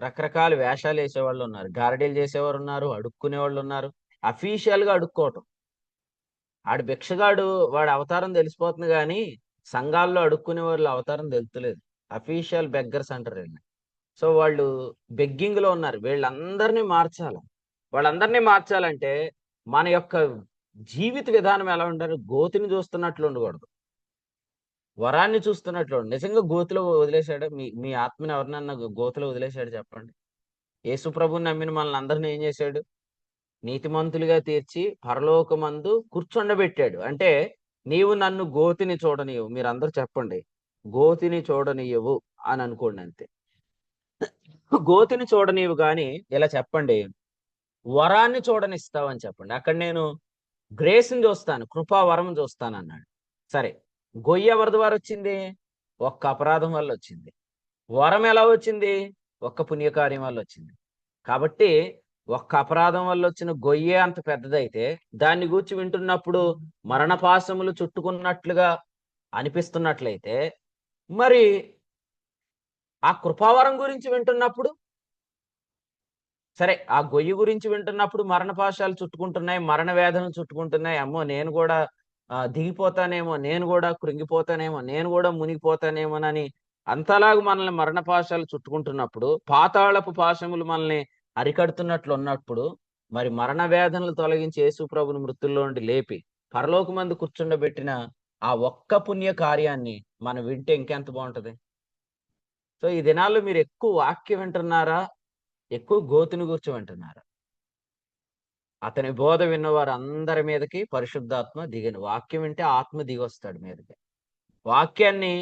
రకరకాల వేషాలు వేసేవాళ్ళు ఉన్నారు, గారడీలు చేసేవారు ఉన్నారు, అడుక్కునే వాళ్ళు ఉన్నారు. అఫీషియల్ గా అడుక్కోవటం. ఆడు భిక్షగాడు, వాడి అవతారం తెలిసిపోతుంది కానీ సంఘాల్లో అడుక్కునే వాళ్ళు అవతారం తెలుస్తలేదు. అఫీషియల్ బెగ్గర్స్ అంటారు వీళ్ళని. సో వాళ్ళు బెగ్గింగ్ లో ఉన్నారు. వీళ్ళందరినీ మార్చాలి. వాళ్ళందరినీ మార్చాలంటే మన యొక్క జీవిత విధానం ఎలా ఉండాలి? గోతిని చూస్తున్నట్లు ఉండకూడదు, వరాన్ని చూస్తున్నట్లు. నిజంగా గోతిలో వదిలేశాడు మీ మీ ఆత్మని ఎవరినన్నా గోతిలో వదిలేశాడు చెప్పండి? యేసు ప్రభుని నమ్మిన మనల్ని అందరినీ ఏం చేశాడు? నీతిమంతులుగా తీర్చి పరలోకమందు కూర్చుండబెట్టాడు. అంటే నీవు నన్ను గోతిని చూడనియవు. మీరందరూ చెప్పండి, గోతిని చూడనియవు అని అనుకోండి అంతే. గోతిని చూడనివ్వు కానీ ఇలా చెప్పండి, వరాన్ని చూడనిస్తావని చెప్పండి. అక్కడ నేను గ్రేస్ని చూస్తాను, కృపా వరం చూస్తాను అన్నాడు. సరే, గొయ్యి ఎవరి ద్వారా వచ్చింది? ఒక్క అపరాధం వల్ల వచ్చింది. వరం ఎలా వచ్చింది? ఒక్క పుణ్యకార్యం వల్ల వచ్చింది. కాబట్టి ఒక్క అపరాధం వల్ల వచ్చిన గొయ్యే అంత పెద్దదైతే దాన్ని గూర్చి వింటున్నప్పుడు మరణపాశములు చుట్టుకున్నట్లుగా అనిపిస్తున్నట్లయితే, మరి ఆ కృపావరం గురించి వింటున్నప్పుడు, సరే ఆ గొయ్యి గురించి వింటున్నప్పుడు మరణపాశాలు చుట్టుకుంటున్నాయి, మరణ వేదనలు చుట్టుకుంటున్నాయి, అమ్మో నేను కూడా దిగిపోతానేమో, నేను కూడా కృంగిపోతానేమో, నేను కూడా మునిగిపోతానేమోనని అంతలాగా మనల్ని మరణపాశాలు చుట్టుకుంటున్నప్పుడు, పాతాళపు పాశములు మనల్ని అరికడుతున్నట్లు ఉన్నప్పుడు, మరి మరణ వేదనలు తొలగించి యేసు ప్రభుని మృతుల్లో నుండి లేపి పరలోకమందు కూర్చుండబెట్టిన ఆ ఒక్క పుణ్య కార్యాన్ని మనం వింటే ఇంకెంత బాగుంటది. సో ఈ దినాల్లో మీరు ఎక్కువ వాక్యం వింటున్నారా, ఎక్కువ గోతిని గురించి వింటున్నారా? అతని బోధ విన్నవారు అందరి మీదకి పరిశుద్ధాత్మ దిగను. వాక్యం వింటే ఆత్మ దిగొస్తాడు మీదకి. వాక్యాన్ని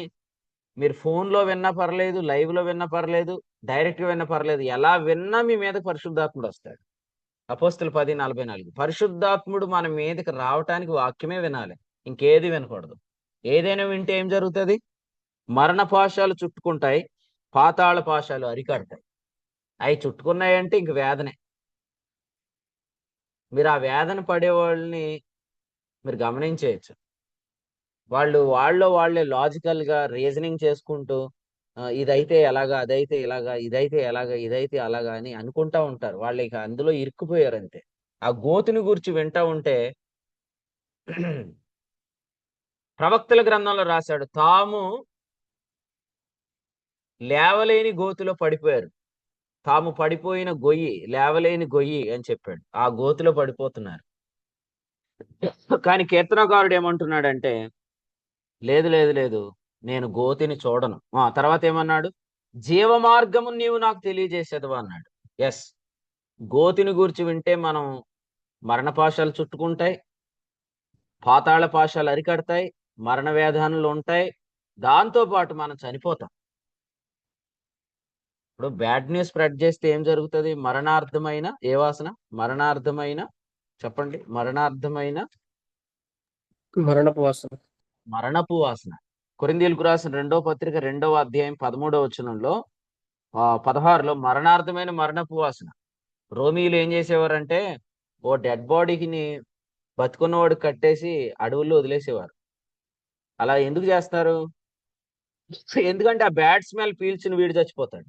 మీరు ఫోన్లో విన్నా పర్లేదు, లైవ్ లో విన్నా పర్లేదు, డైరెక్ట్ గా విన్నా పర్లేదు, ఎలా విన్నా మీ మీద పరిశుద్ధాత్ముడు వస్తాడు. అపోస్తుల 10:44. పరిశుద్ధాత్ముడు మన మీదకి రావటానికి వాక్యమే వినాలి, ఇంకేది వినకూడదు. ఏదైనా వింటే ఏం జరుగుతుంది? మరణ పాశాలు చుట్టుకుంటాయి, పాతాళ పాశాలు అరికడతాయి. అవి చుట్టుకున్నాయంటే ఇంక వేదనే. మీరు ఆ వేదన పడే వాళ్ళని మీరు గమనించేయచ్చు. వాళ్ళే లాజికల్ గా రీజనింగ్ చేసుకుంటూ ఇదైతే ఎలాగా, అదైతే ఇలాగా, ఇదైతే ఎలాగా, ఇదైతే అలాగా అని అనుకుంటా ఉంటారు. వాళ్ళు ఇక అందులో ఇరుక్కుపోయారు అంతే. ఆ గోతుని గురించి వింటా ఉంటే ప్రవక్తల గ్రంథంలో రాశాడు, తాము లేవలేని గోతులో పడిపోయారు, తాము పడిపోయిన గొయ్యి, లేవలేని గొయ్యి అని చెప్పాడు. ఆ గోతులో పడిపోతున్నారు. కానీ కీర్తనకారుడు ఏమంటున్నాడంటే, లేదు లేదు లేదు, నేను గోతిని చూడను. తర్వాత ఏమన్నాడు? జీవ మార్గము నీవు నాకు తెలియజేసేదవా అన్నాడు. ఎస్, గోతిని గురించి వింటే మనం మరణపాశాలు చుట్టుకుంటాయి, పాతాళ పాశాలు అరికడతాయి, మరణ వేదనలు ఉంటాయి, దాంతో పాటు మనం చనిపోతాం. ఇప్పుడు బ్యాడ్ న్యూస్ స్ప్రెడ్ చేస్తే ఏం జరుగుతుంది? మరణార్థమైన ఏ వాసన? మరణార్థమైన చెప్పండి, మరణార్థమైన మరణపు వాసన. మరణపు వాసన. కొరింథీయులకు రాసిన 2వ పత్రిక 2వ అధ్యాయం 13వ వచనంలో 16లో మరణార్థమైన మరణపు వాసన. రోమీలు ఏం చేసేవారంటే ఓ డెడ్ బాడీకి బతుకున్నవాడు కట్టేసి అడవుల్లో వదిలేసేవారు. అలా ఎందుకు చేస్తారు? ఎందుకంటే ఆ బ్యాడ్ స్మెల్ పీల్చిన వీడు చచ్చిపోతాడు.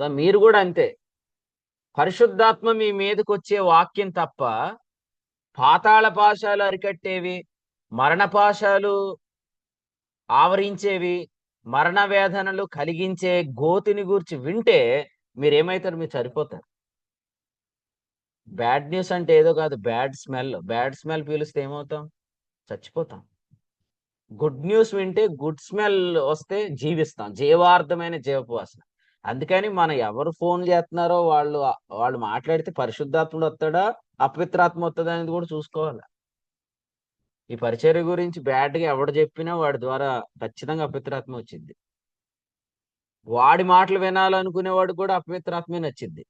సో మీరు కూడా అంతే. పరిశుద్ధాత్మ మీ మీదకి వచ్చే వాక్యం తప్ప పాతాళ పాశాలు అరికట్టేవి, మరణ పాశాలు ఆవరించేవి, మరణ వేదనలు కలిగించే గోతిని గూర్చి వింటే మీరేమైతారు? మీరు సరిపోతారు. బ్యాడ్ న్యూస్ అంటే ఏదో కాదు, బ్యాడ్ స్మెల్ పీలిస్తే ఏమవుతాం? చచ్చిపోతాం. గుడ్ న్యూస్ వింటే, గుడ్ స్మెల్ వస్తే జీవిస్తాం, జీవార్థమైన జీవపు వాసన. అందుకని మనం ఎవరు ఫోన్ చేస్తున్నారో వాళ్ళు మాట్లాడితే పరిశుద్ధాత్ముడు వస్తాడా, అపవిత్రాత్మ వస్తుందా అనేది కూడా చూసుకోవాలి. ఈ పరిచర్య గురించి బ్యాడ్ గా ఎవడు చెప్పినా వాడి ద్వారా ఖచ్చితంగా అపవిత్రాత్మ వచ్చింది. వాడి మాటలు వినాలనుకునేవాడు కూడా అపవిత్రాత్మే నచ్చింది.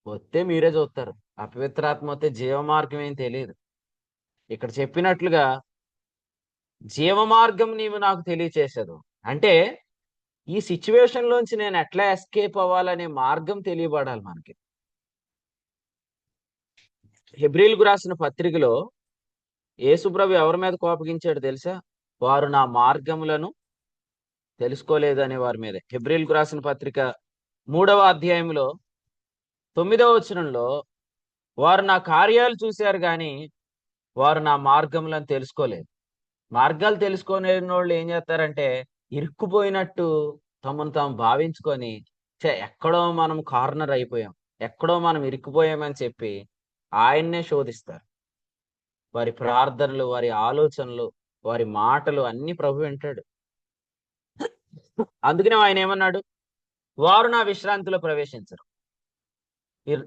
వస్తే మీరే చూస్తారు. అపవిత్రాత్మ వస్తే జీవమార్గం ఏం తెలియదు. ఇక్కడ చెప్పినట్లుగా జీవమార్గం నీవు నాకు తెలియచేసేదు అంటే ఈ సిచ్యువేషన్ లోంచి నేను ఎట్లా ఎస్కేప్ అవ్వాలనే మార్గం తెలియబడాలి మనకి. హెబ్రీలకు రాసిన పత్రికలో యేసుప్రభు ఎవరి మీద కోపగించాడు తెలుసా? వారు నా మార్గములను తెలుసుకోలేదు అనే వారి మీద. హెబ్రీలకు రాసిన పత్రిక 3వ అధ్యాయంలో 9వ వచనంలో వారు నా కార్యాలు చూశారు కానీ వారు నా మార్గములను తెలుసుకోలేదు. మార్గాలు తెలుసుకోలేని వాళ్ళు ఏం చేస్తారంటే ఇరుక్కుపోయినట్టు తమను తాము భావించుకొని ఎక్కడో మనం కార్నర్ అయిపోయాం, ఎక్కడో మనం ఇరుక్కుపోయామని చెప్పి ఆయన్నే శోధిస్తారు. వారి ప్రార్థనలు, వారి ఆలోచనలు, వారి మాటలు అన్ని ప్రభు వింటాడు. అందుకనే ఆయన ఏమన్నాడు? వారు నా విశ్రాంతిలో ప్రవేశించరు.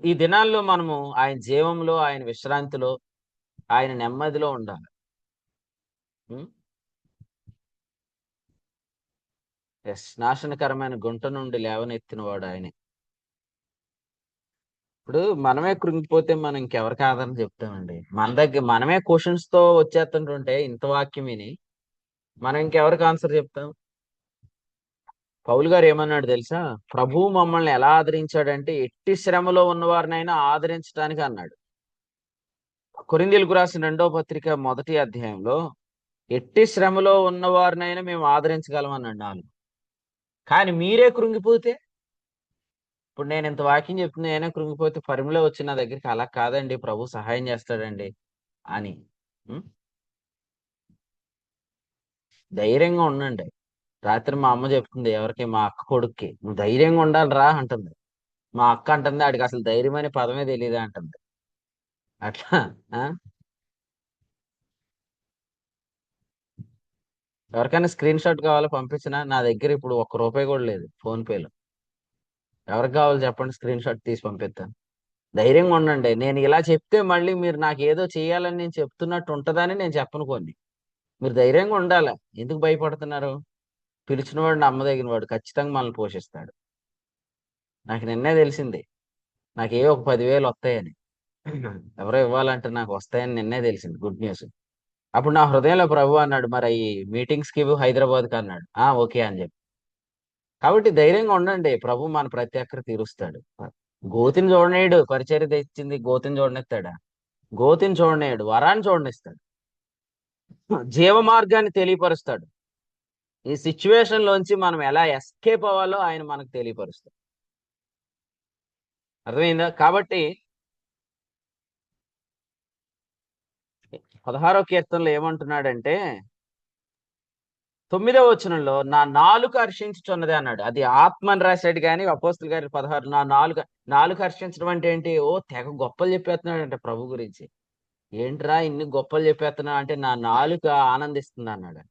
ఈ దినాల్లో మనము ఆయన జీవంలో, ఆయన విశ్రాంతిలో, ఆయన నెమ్మదిలో ఉండాలి. నాశనకరమైన గుంట నుండి లేవనెత్తిన వాడు ఆయనే. ఇప్పుడు మనమే కృంగిపోతే మనం ఇంకెవరికి ఆదరణ చెప్తామండి? మన దగ్గర మనమే క్వశ్చన్స్ తో వచ్చేస్తుంటుంటే ఇంత వాక్యం విని మనం ఇంకెవరికి ఆన్సర్ చెప్తాం? పౌలు గారు ఏమన్నాడు తెలుసా? ప్రభువు మమ్మల్ని ఎలా ఆదరించాడంటే ఎట్టి శ్రమలో ఉన్నవారినైనా ఆదరించడానికి అన్నాడు. కొరింథీయులకు రాసిన 2వ పత్రిక 1వ అధ్యాయంలో ఎట్టి శ్రమలో ఉన్నవారినైనా మేము ఆదరించగలం అన్నాడు 4. కానీ మీరే కృంగిపోతే, ఇప్పుడు నేను ఇంత వాక్యం చెప్తున్నా నేనే కృంగిపోతే పరిమళ వచ్చి నా దగ్గరికి అలా కాదండి ప్రభు సహాయం చేస్తాడండి అని ధైర్యంగా ఉండండి. రాత్రి మా అమ్మ చెప్తుంది ఎవరికి, మా అక్క కొడుక్కి, నువ్వు ధైర్యంగా ఉండాలి రా అంటుంది. మా అక్క అంటుంది ఆడికి అసలు ధైర్యం అనే పదమే తెలియదు అంటుంది. అట్లా ఎవరికైనా స్క్రీన్ షాట్ కావాలో పంపించినా నా దగ్గర ఇప్పుడు ₹1 కూడా లేదు ఫోన్ పేలో. ఎవరికి కావాలో చెప్పండి, స్క్రీన్ షాట్ తీసి పంపిస్తాను. ధైర్యంగా ఉండండి. నేను ఇలా చెప్తే మళ్ళీ మీరు నాకు ఏదో చేయాలని నేను చెప్తున్నట్టు ఉంటుందని నేను చెప్పను. కొన్ని మీరు ధైర్యంగా ఉండాలి. ఎందుకు భయపడుతున్నారు? పిలిచినవాడు నమ్మదగిన వాడు, ఖచ్చితంగా మనల్ని పోషిస్తాడు. నాకు నిన్నే తెలిసింది నాకు ఒక 10,000 వస్తాయని. ఎవరో ఇవ్వాలంటే నాకు వస్తాయని నిన్నే తెలిసింది. Good news. అప్పుడు నా హృదయంలో ప్రభు అన్నాడు, మరి ఈ మీటింగ్స్కి ఇవ్వు హైదరాబాద్కి అన్నాడు. ఓకే అని చెప్పి. కాబట్టి ధైర్యంగా ఉండండి. ప్రభు మన ప్రతి ఒక్కరు తీరుస్తాడు. గోతిని చూడనేడు, పరిచర్య తెచ్చింది గోతిని చూడనిస్తాడా? గోతిని చూడనేడు, వరాన్ని చూడనిస్తాడు, జీవ మార్గాన్ని తెలియపరుస్తాడు. ఈ సిచ్యువేషన్ లోంచి మనం ఎలా ఎస్కేప్ అవ్వాలో ఆయన మనకు తెలియపరుస్తాడు. అర్థమైందా? కాబట్టి 16వ కీర్తనలో ఏమంటున్నాడంటే 9వ వచనంలో నా నాలుక హర్షించుచున్నది అన్నాడు. అది ఆత్మని రాశాడు కానీ అపోస్తుల గారి 16 నా నాలుక హర్షించడం అంటే ఏంటి? తెగ గొప్పలు చెప్పేస్తున్నాడు అంటే ప్రభు గురించి. ఏంట్రా ఇన్ని గొప్పలు చెప్పేస్తున్నా అంటే నా నాలుక ఆనందిస్తుంది అన్నాడు.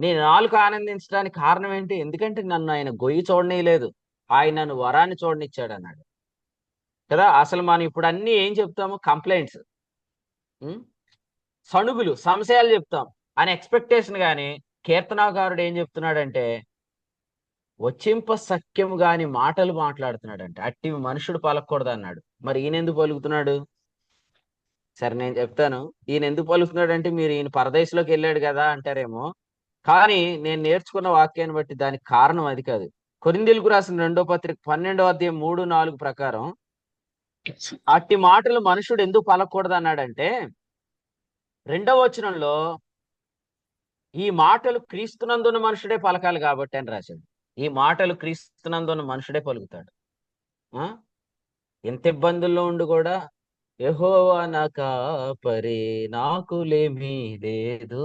నీ నాలుక ఆనందించడానికి కారణం ఏంటి? ఎందుకంటే నన్ను ఆయన గొయ్యి చూడనీయలేదు, ఆయన నన్ను వరాన్ని చూడనిచ్చాడు అన్నాడు కదా. అసలు మనం ఇప్పుడు అన్ని ఏం చెప్తాము? కంప్లైంట్స్, సణుగులు, సంశయాలు చెప్తాం అని ఎక్స్పెక్టేషన్. గాని కీర్తనాకారుడు ఏం చెప్తున్నాడంటే వచ్చింప సఖ్యము గాని మాటలు మాట్లాడుతున్నాడంటే అట్టి మనుషుడు పలకూడదు అన్నాడు. మరి ఈయన ఎందుకు పలుకుతున్నాడు? సరే నేను చెప్తాను. ఈయన ఎందుకు పలుకుతున్నాడు అంటే మీరు ఈయన పరదేశంలోకి వెళ్ళాడు కదా అంటారేమో, కానీ నేను నేర్చుకున్న వాక్యాన్ని బట్టి దానికి కారణం అది కాదు. కొరింథీయులకు రాసిన 2వ పత్రిక 12వ అధ్యాయం 3-4 ప్రకారం అట్టి మాటలు మనుషుడు ఎందుకు పలకూడదు అన్నాడంటే 2వ వచనంలో ఈ మాటలు క్రీస్తునందున్న మనుషుడే పలకాలి కాబట్టి అని రాశాడు. ఈ మాటలు క్రీస్తునందున్న మనుషుడే పలుకుతాడు. ఆ ఎంత ఇబ్బందుల్లో ఉండి కూడా యెహోవా నా కాపరి నాకులేమీ లేదు,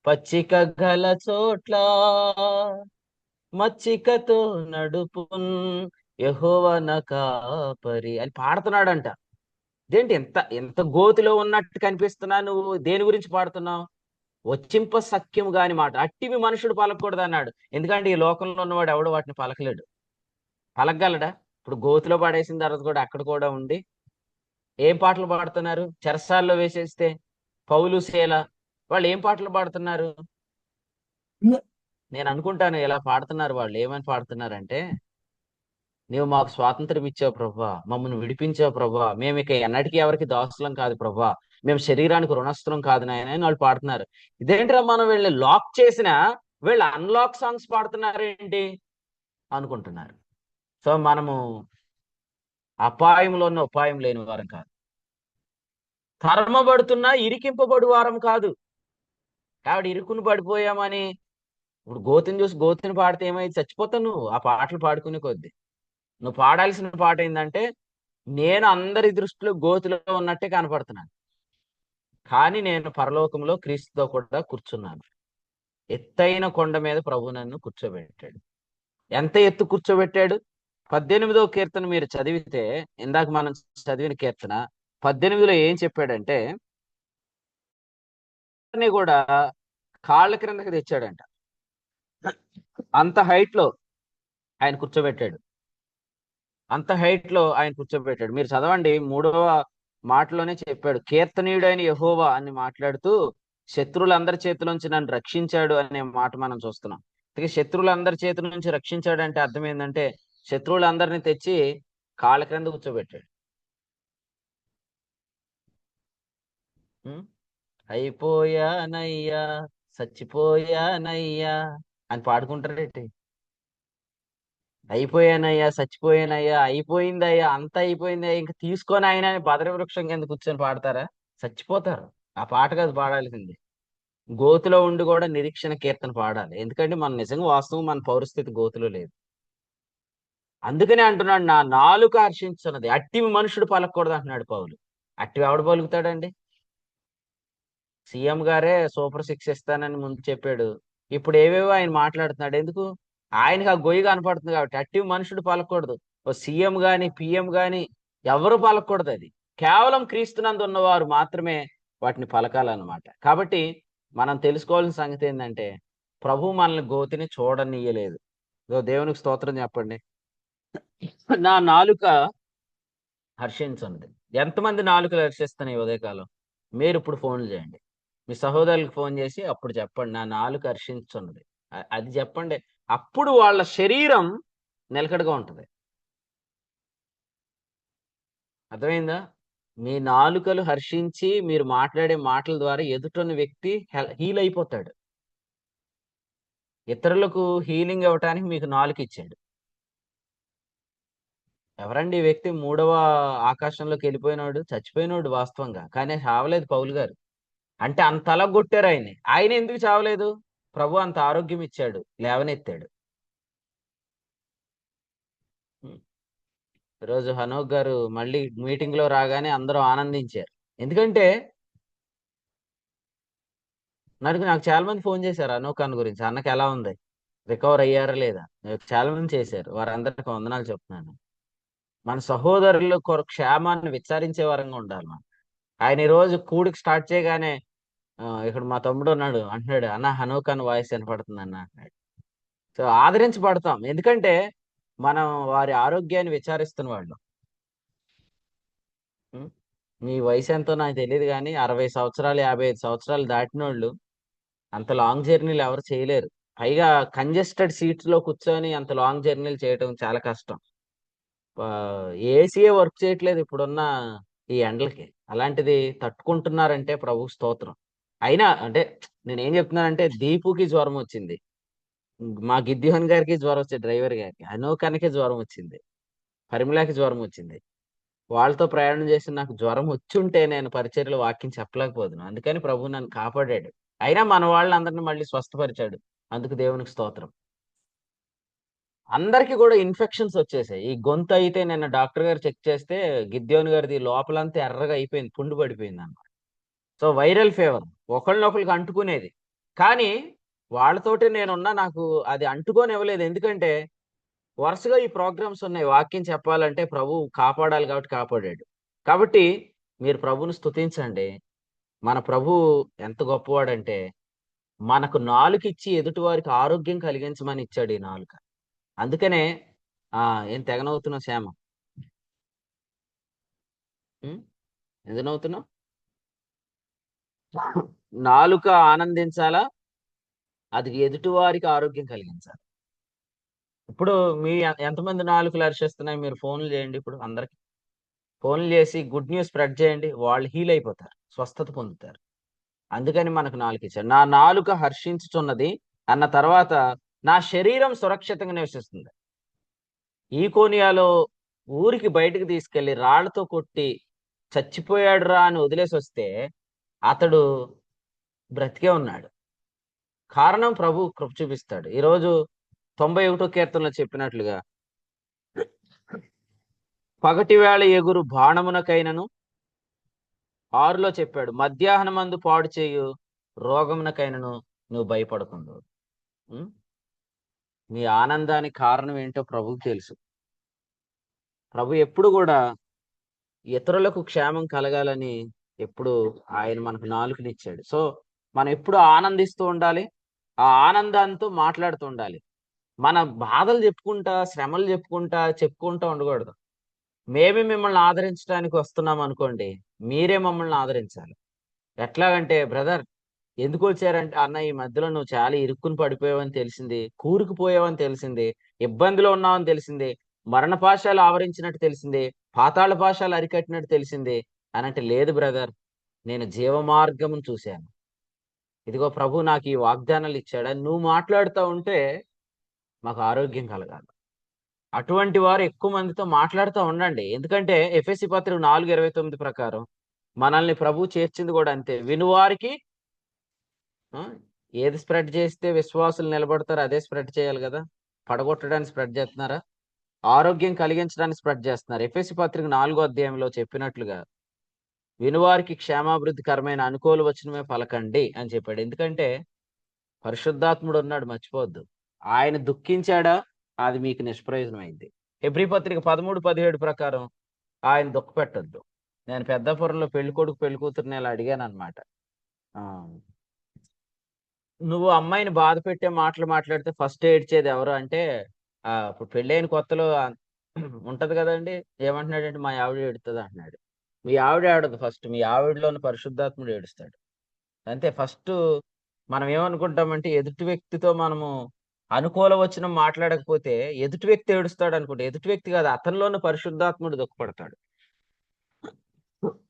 పచ్చిక గల చోట్ల మచ్చికతో నడుపున్, యెహోవా నా కాపరి అని పాడుతున్నాడంట. ఇదేంటి ఎంత ఎంత గోతిలో ఉన్నట్టు కనిపిస్తున్నా, నువ్వు దేని గురించి పాడుతున్నావు? వచ్చింప సఖ్యము గాని మాట అట్టివి మనుషుడు పలకూడదు అన్నాడు. ఎందుకంటే ఈ లోకంలో ఉన్నవాడు ఎవడు వాటిని పలకలేడు. పలకగలడా? ఇప్పుడు గోతిలో పడేసిన తర్వాత కూడా అక్కడ కూడా ఉండి ఏం పాటలు పాడుతున్నారు? చెరసాల్లో వేసేస్తే పౌలు శీల వాళ్ళు ఏం పాటలు పాడుతున్నారు? నేను అనుకుంటాను ఇలా పాడుతున్నారు. వాళ్ళు ఏమని పాడుతున్నారంటే, నీవు మాకు స్వాతంత్రం ఇచ్చావు ప్రభా, మమ్మల్ని విడిపించావు ప్రభా, మేము ఇక ఎన్నటికీ ఎవరికి దాసులం కాదు ప్రభా, మేము శరీరానికి రుణస్థలం కాదు నాయన అని వాళ్ళు పాడుతున్నారు. ఇదేంట్రా, మనం వీళ్ళని లాక్ చేసిన వీళ్ళు అన్లాక్ సాంగ్స్ పాడుతున్నారు ఏంటి అనుకుంటున్నారు. సో మనము అపాయంలో ఉన్న ఉపాయం లేని వారం కాదు, తరమబడుతున్నా ఇరికింపబడు వారం కాదు. కాబట్టి ఇరుకుని పడిపోయామని ఇప్పుడు గోతిని చూసి గోతిని పాడితే ఏమైంది? చచ్చిపోతావు నువ్వు ఆ పాటలు పాడుకునే కొద్దీ. నువ్వు పాడాల్సిన పాట ఏంటంటే, నేను అందరి దృష్టిలో గోతిలో ఉన్నట్టే కనపడుతున్నాను, కానీ నేను పరలోకంలో క్రీస్తుతో కూడా కూర్చున్నాను. ఎత్తైన కొండ మీద ప్రభు నన్ను కూర్చోబెట్టాడు. ఎంత ఎత్తు కూర్చోబెట్టాడు? 18వ కీర్తన మీరు చదివితే, ఇందాక మనం చదివిన కీర్తన 18లో ఏం చెప్పాడంటే, కూడా కాళ్ళ క్రిందకి తెచ్చాడంట. అంత హైట్ లో ఆయన కూర్చోబెట్టాడు. అంత హైట్ లో ఆయన కూర్చోబెట్టాడు. మీరు చదవండి, 3వ మాటలోనే చెప్పాడు, కీర్తనీయుడైన యెహోవా అని మాట్లాడుతూ శత్రువులందరి చేతిలోంచి నన్ను రక్షించాడు అనే మాట మనం చూస్తున్నాం. అందుకే శత్రువులందరి చేతి నుంచి రక్షించాడు అంటే అర్థం ఏంటంటే, శత్రువులందరినీ తెచ్చి కాళ్ళ క్రింద కూర్చోబెట్టాడు. అయిపోయానయ్యా చచ్చిపోయానయ్యా అని పాడుకుంటారేంటి? అయిపోయానయ్యా చచ్చిపోయానయ్యా అయిపోయిందయ్యా అంత అయిపోయిందయ్యా ఇంక తీసుకొని ఆయన అని బదరి వృక్షం కింద కూర్చొని పాడతారా? చచ్చిపోతారు. ఆ పాట కాదు పాడాల్సింది. గోతులో ఉండి కూడా నిరీక్షణ కీర్తన పాడాలి. ఎందుకంటే మన నిజంగా వాస్తవం మన పౌరస్థితి గోతులో లేదు. అందుకనే అంటున్నాడు, నా నాలుక హర్షించున్నది, అట్టివి మనుషుడు పలకూడదు అంటున్నాడు పౌలు. అట్టివి ఎవడు పలుకుతాడండి? సీఎం గారే సూపర్ 6 ఇస్తానని ముందు చెప్పాడు. ఇప్పుడు ఏవేవో ఆయన మాట్లాడుతున్నాడు. ఎందుకు? ఆయనకి ఆ గొయ్యి కనపడుతుంది కాబట్టి. అట్టివి మనుషుడు పలకూడదు. ఓ సీఎం గాని పిఎం గాని ఎవరు పలకూడదు. అది కేవలం క్రీస్తునందు ఉన్నవారు మాత్రమే వాటిని పలకాలన్నమాట. కాబట్టి మనం తెలుసుకోవాల్సిన సంగతి ఏంటంటే, ప్రభు మనల్ని గోతిని చూడనీయలేదు. దేవునికి స్తోత్రం చెప్పండి. నా నాలుక హర్షించున్నది. ఎంతమంది నాలుకలు హర్షిస్తున్నాయి ఉదయకాలం? మీరు ఇప్పుడు ఫోన్లు చేయండి, మీ సహోదరులకు ఫోన్ చేసి అప్పుడు చెప్పండి, నా నాలుక హర్షించున్నది అది చెప్పండి. అప్పుడు వాళ్ళ శరీరం నిలకడగా ఉంటుంది. అర్థమైందా? మీ నాలుకలు హర్షించి మీరు మాట్లాడే మాటల ద్వారా ఎదుటిన్న వ్యక్తి హీల్ అయిపోతాడు. ఇతరులకు హీలింగ్ ఇవ్వటానికి మీకు నాలుక ఇచ్చాడు. ఎవరండి ఈ వ్యక్తి? 3వ ఆకాశంలోకి వెళ్ళిపోయినాడు, చచ్చిపోయినాడు వాస్తవంగా, కానీ చావలేదు పౌలు గారు. అంటే అంత అలగొట్టారు ఆయన్ని. ఆయన ఎందుకు చావలేదు? ప్రభు అంత ఆరోగ్యం ఇచ్చాడు, లేవనెత్తాడు. ఈరోజు హనోక్ గారు మళ్ళీ మీటింగ్ లో రాగానే అందరూ ఆనందించారు. ఎందుకంటే నాకు చాలా మంది ఫోన్ చేశారు హనోక్ అన్న గురించి, అన్నకి ఎలా ఉంది, రికవర్ అయ్యారా లేదా, చాలా మంది చేశారు. వారందరికీ వందనాలు చెప్తున్నాను. మన సహోదరుల క్షేమాన్ని విచారించే వరంగా ఉండాలి మనం. ఆయన ఈ రోజు కూడికి స్టార్ట్ చేయగానే ఇక్కడ మా తమ్ముడు ఉన్నాడు అంటున్నాడు, అన్న హనోక్ అన్న వాయిస్ వినపడుతుంది అన్న అంటున్నాడు. సో ఆదరించబడతాం, ఎందుకంటే మనం వారి ఆరోగ్యాన్ని విచారిస్తున్న వాళ్ళు. మీ వయసు ఎంతో నాకు తెలియదు, కానీ 60 సంవత్సరాలు 55 సంవత్సరాలు దాటిన వాళ్ళు అంత లాంగ్ జర్నీలు ఎవరు చేయలేరు. పైగా కంజెస్టెడ్ సీట్స్ లో కూర్చొని అంత లాంగ్ జర్నీలు చేయటం చాలా కష్టం. ఏసీఏ వర్క్ చేయట్లేదు ఇప్పుడున్న ఈ ఎండలకి. అలాంటిది తట్టుకుంటున్నారంటే ప్రభు స్తోత్రం. అయినా అంటే నేనేం చెప్తున్నానంటే, దీపుకి జ్వరం వచ్చింది, మా గిద్యోన్ గారికి జ్వరం వచ్చింది, డ్రైవర్ గారికి, అనోకానికి జ్వరం వచ్చింది, పరిమళకి జ్వరం వచ్చింది. వాళ్ళతో ప్రయాణం చేసి నాకు జ్వరం వచ్చుంటే నేను పరిచర్యలో వాక్యం చెప్పలేకపోదును. అందుకని ప్రభు నన్ను కాపాడాడు. అయినా మన వాళ్ళందరినీ మళ్ళీ స్వస్థపరిచాడు. అందుకు దేవునికి స్తోత్రం. అందరికీ కూడా ఇన్ఫెక్షన్స్ వచ్చేసాయి. ఈ గొంతు అయితే నిన్న డాక్టర్ గారు చెక్ చేస్తే గిద్యోని గారిది లోపలంతా ఎర్రగా అయిపోయింది, పుండు పడిపోయింది అన్నమాట. సో వైరల్ ఫీవర్ ఒకళ్ళనొకళ్ళకి అంటుకునేది. కానీ వాళ్ళతోటి నేనున్నా, నాకు అది అంటుకొని ఇవ్వలేదు. ఎందుకంటే వరుసగా ఈ ప్రోగ్రామ్స్ ఉన్నాయి. వాక్యం చెప్పాలంటే ప్రభు కాపాడాలి కాబట్టి కాపాడాడు. కాబట్టి మీరు ప్రభుని స్తుతించండి. మన ప్రభు ఎంత గొప్పవాడంటే మనకు నాలుకిచ్చి ఎదుటి వారికి ఆరోగ్యం కలిగించమని ఇచ్చాడు ఈ నాలుక. అందుకనే ఏం తెగనవుతున్నావు శ్యామ? ఎందుకు నవ్వుతున్నావు? నాలుక ఆనందించాలా, అది ఎదుటి వారికి ఆరోగ్యం కలిగించాలి. ఇప్పుడు మీ ఎంతమంది నాలుకలు అరిచేస్తున్నాయి? మీరు ఫోన్లు చేయండి, ఇప్పుడు అందరికి ఫోన్లు చేసి గుడ్ న్యూస్ స్ప్రెడ్ చేయండి. వాళ్ళు హీల్ అయిపోతారు, స్వస్థత పొందుతారు. అందుకని మనకు నాలుక ఇచ్చాడు. నా నాలుక హర్షించుచున్నది అన్న తర్వాత నా శరీరం సురక్షితంగా నివసిస్తుంది. ఈ కోనియాలో ఊరికి బయటకు తీసుకెళ్లి రాళ్లతో కొట్టి చచ్చిపోయాడు రా అని వదిలేసి వస్తే అతడు బ్రతికే ఉన్నాడు. కారణం ప్రభు కృప చూపిస్తాడు. ఈరోజు 91వ కీర్తనలో చెప్పినట్లుగా పగటి వేళ ఎగురు బాణమునకైనను, 6లో చెప్పాడు మధ్యాహ్నమందు పాడు చేయు రోగమునకైనను నువ్వు భయపడకుండు. మీ ఆనందానికి కారణం ఏంటో ప్రభువుకి తెలుసు. ప్రభు ఎప్పుడు కూడా ఇతరులకు క్షేమం కలగాలని ఎప్పుడు ఆయన మనకు నాలుకనిచ్చాడు. సో మనం ఎప్పుడు ఆనందిస్తూ ఉండాలి, ఆ ఆనందంతో మాట్లాడుతూ ఉండాలి. మన బాధలు చెప్పుకుంటా, శ్రమలు చెప్పుకుంటా ఉండకూడదు. మేమే మిమ్మల్ని ఆదరించడానికి వస్తున్నాం అనుకోండి, మీరే మమ్మల్ని ఆదరించాలి. ఎట్లాగంటే, బ్రదర్ ఎందుకు వచ్చారంటే, అన్న ఈ మధ్యలో నువ్వు చాలా ఇరుక్కుని పడిపోయావని తెలిసింది, కూరుకుపోయావని తెలిసింది, ఇబ్బందిలో ఉన్నావని తెలిసింది, మరణ పాశాలు ఆవరించినట్టు తెలిసింది, పాతాళ పాశాలు అరికట్టినట్టు తెలిసింది అని అంటే, లేదు బ్రదర్, నేను జీవమార్గమును చూశాను, ఇదిగో ప్రభు నాకు ఈ వాగ్దానాలు ఇచ్చాడని నువ్వు మాట్లాడుతూ ఉంటే మాకు ఆరోగ్యం కలగాలి. అటువంటి వారు ఎక్కువ మందితో మాట్లాడుతూ ఉండండి. ఎందుకంటే ఎఫెసీ పత్రిక 4:29 ప్రకారం మనల్ని ప్రభు చేర్చింది కూడా అంతే. వినువారికి ఏది స్ప్రెడ్ చేస్తే విశ్వాసులు నిలబడతారో అదే స్ప్రెడ్ చేయాలి కదా. పడగొట్టడానికి స్ప్రెడ్ చేస్తున్నారా? ఆరోగ్యం కలిగించడానికి స్ప్రెడ్ చేస్తున్నారు. ఎఫెసీ పత్రిక 4వ అధ్యాయంలో చెప్పినట్లుగా వినువారికి క్షేమాభివృద్ధికరమైన అనుకూల వచనమే పలకండి అని చెప్పాడు. ఎందుకంటే పరిశుద్ధాత్ముడు ఉన్నాడు, మర్చిపోవద్దు. ఆయన దుఃఖించాడా, అది మీకు నిష్ప్రయోజనమైంది. హెబ్రీ పత్రిక 13:17 ప్రకారం ఆయన దుఃఖపెట్టద్దు. నేను పెద్దపురంలో పెళ్లి కొడుకు పెళ్లి కూతురుని ఇలా అడిగాను అనమాట. నువ్వు అమ్మాయిని బాధ పెట్టే మాటలు మాట్లాడితే ఫస్ట్ ఏడ్చేది ఎవరు అంటే, ఇప్పుడు పెళ్ళైన కొత్తలో ఉంటది కదండి, ఏమంటున్నాడంటే మా ఆవిడ ఏడుతుంది అంటున్నాడు. మీ ఆవిడ ఏడదు, ఫస్ట్ మీ ఆవిడలోని పరిశుద్ధాత్ముడు ఏడుస్తాడు. అంతే. ఫస్ట్ మనం ఏమనుకుంటామంటే, ఎదుటి వ్యక్తితో మనము అనుకూల వచనం మాట్లాడకపోతే ఎదుటి వ్యక్తి ఏడుస్తాడు అనుకుంటే, ఎదుటి వ్యక్తి కాదు, అతనిలోని పరిశుద్ధాత్ముడు దుఃఖపడతాడు.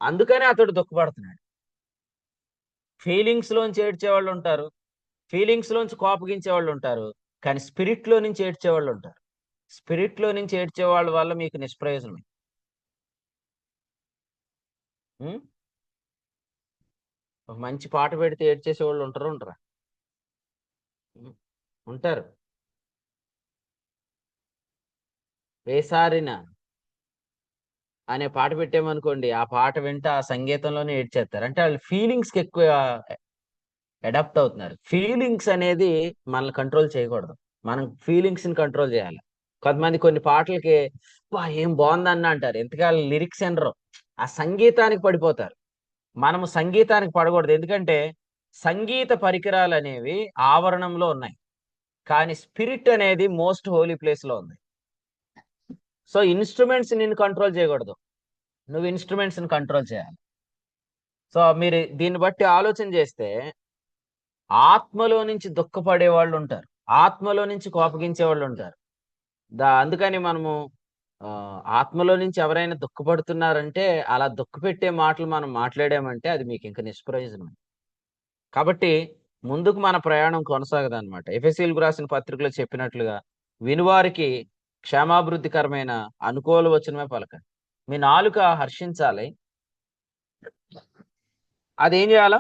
అందుకనే అతడు దుఃఖపడుతున్నాడు. ఫీలింగ్స్ లోంచి ఏడ్చే వాళ్ళు ఉంటారు, ఫీలింగ్స్ లోంచి కోపగించే వాళ్ళు ఉంటారు, కానీ స్పిరిట్ లో నుంచి ఏడ్చే వాళ్ళు ఉంటారు. స్పిరిట్ లో నుంచి ఏడ్చే వాళ్ళ వల్ల మీకు నిష్ప్రయోజనమే. ఒక మంచి పాట పెడితే ఏడ్చేసే వాళ్ళు ఉంటారా? ఉంటారు. వేసారిన అనే పాట పెట్టామనుకోండి, ఆ పాట వింటే ఆ సంగీతంలోనే ఏడ్చేస్తారు. అంటే వాళ్ళు ఫీలింగ్స్ కి ఎక్కువ అడాప్ట్ అవుతున్నారు. ఫీలింగ్స్ అనేది మనల్ని కంట్రోల్ చేయకూడదు, మనం ఫీలింగ్స్ ని కంట్రోల్ చేయాలి. కొంతమంది కొన్ని పాటలకి ఏం బాగుందన్న అంటారు, ఎంతకాలం లిరిక్స్ ఎనరు, ఆ సంగీతానికి పడిపోతారు. మనము సంగీతానికి పడకూడదు. ఎందుకంటే సంగీత పరికరాలు అనేవి ఆవరణంలో ఉన్నాయి, కానీ స్పిరిట్ అనేది మోస్ట్ హోలీ ప్లేస్ లో ఉంది. సో ఇన్స్ట్రుమెంట్స్ నిన్ను కంట్రోల్ చేయకూడదు, నువ్వు ఇన్స్ట్రుమెంట్స్ ని కంట్రోల్ చేయాలి. సో మీరు దీన్ని బట్టి ఆలోచన చేస్తే, ఆత్మలో నుంచి దుఃఖపడే వాళ్ళు ఉంటారు, ఆత్మలో నుంచి కోపగించే వాళ్ళు ఉంటారు. అందుకని మనము ఆత్మలో నుంచి ఎవరైనా దుఃఖపడుతున్నారంటే, అలా దుఃఖపెట్టే మాటలు మనం మాట్లాడామంటే అది మీకు ఇంకా నిష్ప్రయోజనం. కాబట్టి ముందుకు మన ప్రయాణం కొనసాగదు అనమాట. ఎఫెసీయులకు రాసిన పత్రికలో చెప్పినట్లుగా వినువారికి క్షేమాభివృద్ధికరమైన అనుకూల వచనమే పలకండి. మీ నాలుక హర్షించాలి. అదేం చేయాలా?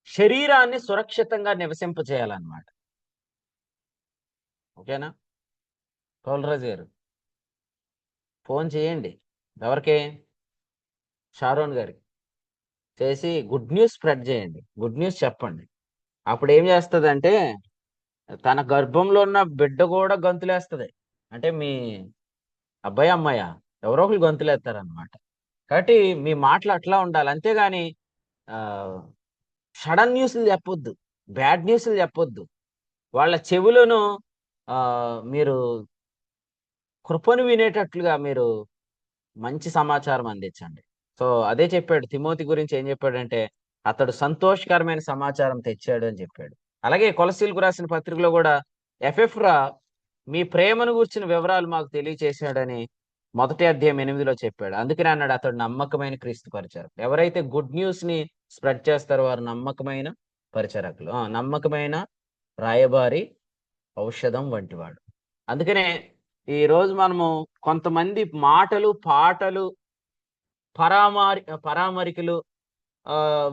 శరీరాన్ని సురక్షితంగా నివసింపజేయాలన్నమాట. ఓకేనా? పౌలరాజు గారు ఫోన్ చేయండి. ఎవరికి? షారోన్ గారికి చేసి గుడ్ న్యూస్ స్ప్రెడ్ చేయండి, గుడ్ న్యూస్ చెప్పండి. అప్పుడు ఏం చేస్తుందంటే తన గర్భంలో ఉన్న బిడ్డ కూడా గంతులేస్తుంది. అంటే మీ అబ్బాయి అమ్మాయ ఎవరో ఒకరు గంతులేస్తారనమాట. కాబట్టి మీ మాటలు అట్లా ఉండాలి. అంతేగాని సడన్ న్యూస్లు చెప్పొద్దు, బ్యాడ్ న్యూస్లు చెప్పొద్దు. వాళ్ళ చెవులను మీరు కృపను వినేటట్లుగా మీరు మంచి సమాచారం అందించండి. సో అదే చెప్పాడు తిమోతి గురించి. ఏం చెప్పాడంటే అతడు సంతోషకరమైన సమాచారం తెచ్చాడు అని చెప్పాడు. అలాగే కొలసీలకు రాసిన పత్రికలో కూడా ఎఫెఫ్రా మీ ప్రేమను గురించిన వివరాలు మాకు తెలియచేశాడని 1వ అధ్యాయం 8లో చెప్పాడు. అందుకని అన్నాడు అతడు నమ్మకమైన క్రీస్తు పరిచారకులు. ఎవరైతే గుడ్ న్యూస్ ని స్ప్రెడ్ చేస్తారో వారు నమ్మకమైన పరిచారకులు, నమ్మకమైన రాయబారి, ఔషధం వంటివాడు. అందుకనే ఈ రోజు మనము కొంతమంది మాటలు, పాటలు, పరామరికలు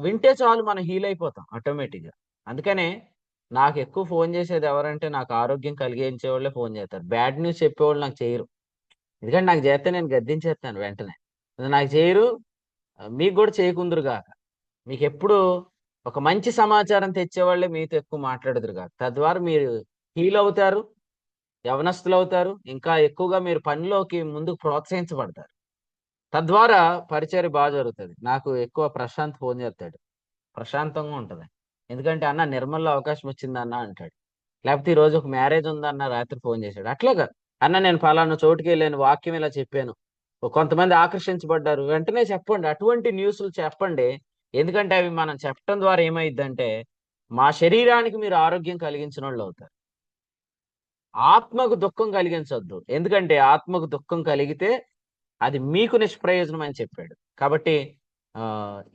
వింటే చాలు మనం హీల్ అయిపోతాం ఆటోమేటిక్గా. అందుకనే నాకు ఎక్కువ ఫోన్ చేసేది ఎవరంటే నాకు ఆరోగ్యం కలిగించే వాళ్ళే ఫోన్ చేస్తారు. బ్యాడ్ న్యూస్ చెప్పేవాళ్ళు నాకు చేయరు. ఎందుకంటే నాకు చేస్తే నేను గద్దించేస్తాను వెంటనే. నాకు చేయరు, మీకు కూడా చేయకుందురు కాక. మీకు ఎప్పుడు ఒక మంచి సమాచారం తెచ్చేవాళ్ళే మీతో ఎక్కువ మాట్లాడదురు కాక. తద్వారా మీరు హీల్ అవుతారు, యవనస్తులు అవుతారు, ఇంకా ఎక్కువగా మీరు పనిలోకి ముందుకు ప్రోత్సహించబడతారు. తద్వారా పరిచర్య బాగా జరుగుతుంది. నాకు ఎక్కువ ప్రశాంత్ ఫోన్ చేస్తాడు, ప్రశాంతంగా ఉంటుంది. ఎందుకంటే అన్న నిర్మల్లో అవకాశం వచ్చింది అన్న అంటాడు. లేకపోతే ఈరోజు ఒక మ్యారేజ్ ఉందన్న రాత్రి ఫోన్ చేశాడు. అట్లాగా అన్న నేను ఫలానా చోటుకి వెళ్ళాను, వాక్యం ఇలా చెప్పాను, కొంతమంది ఆకర్షించబడ్డారు, వెంటనే చెప్పండి. అటువంటి న్యూస్లు చెప్పండి. ఎందుకంటే అవి మనం చెప్పడం ద్వారా ఏమైందంటే మా శరీరానికి మీరు ఆరోగ్యం కలిగించిన వాళ్ళు అవుతారు. ఆత్మకు దుఃఖం కలిగించొద్దు. ఎందుకంటే ఆత్మకు దుఃఖం కలిగితే అది మీకు నిష్ప్రయోజనం అని చెప్పాడు. కాబట్టి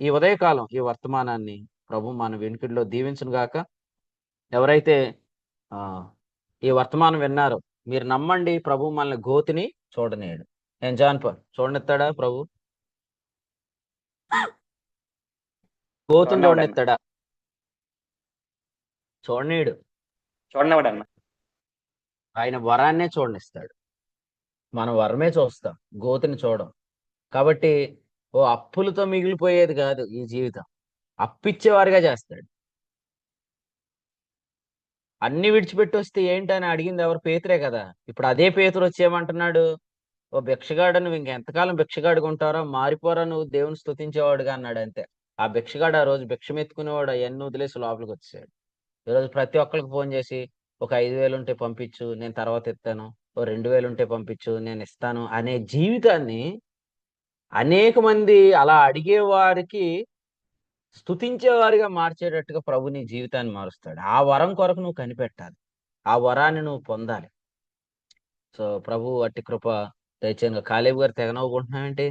ఈ ఉదయకాలం ఈ వర్తమానాన్ని ప్రభు మన వెనుకడిలో దీవించును గాక. ఎవరైతే ఈ వర్తమానం విన్నారో మీరు నమ్మండి, ప్రభు మనల్ని గోతిని చూడనేయడు. నేను జాన్పర్ చూడనిస్తాడా ప్రభు? గోతుని చూడనిస్తాడా? చూడనీయుడు. చూడనివాడన్న. ఆయన వరాన్నే చూడనిస్తాడు. మనం వరమే చూస్తాం, గోతిని చూడం. కాబట్టి అప్పులతో మిగిలిపోయేది కాదు ఈ జీవితం, అప్పిచ్చేవారుగా చేస్తాడు. అన్ని విడిచిపెట్టి వస్తే ఏంటని అడిగింది ఎవరు? పేతురే కదా. ఇప్పుడు అదే పేతురు వచ్చేయమంటున్నాడు, ఓ భిక్షగాడు, నువ్వు ఇంకెంతకాలం భిక్షగాడుగా ఉంటారో, మారిపోరా నువ్వు దేవుని స్తుతించేవాడుగా అన్నాడు. అంతే. ఆ భిక్షగాడు ఆ రోజు భిక్షం ఎత్తుకునేవాడు అవన్నీ వదిలేసి లోపలికి వచ్చేసాడు. ఈరోజు ప్రతి ఒక్కరికి ఫోన్ చేసి ఒక 5,000 ఉంటే పంపించు నేను తర్వాత ఇస్తాను, ఓ 2,000 ఉంటే పంపించు నేను ఇస్తాను అనే జీవితాన్ని అనేక మంది అలా అడిగేవారికి స్తుతించేవారిగా మార్చేటట్టుగా ప్రభు నీ జీవితాన్ని మారుస్తాడు. ఆ వరం కొరకు నువ్వు కనిపెట్టాలి, ఆ వరాన్ని నువ్వు పొందాలి. సో ప్రభు అట్టి కృప దయచేయంగా. కాలేబు గారు తెగ నవ్వుకుంటున్నావేంటి?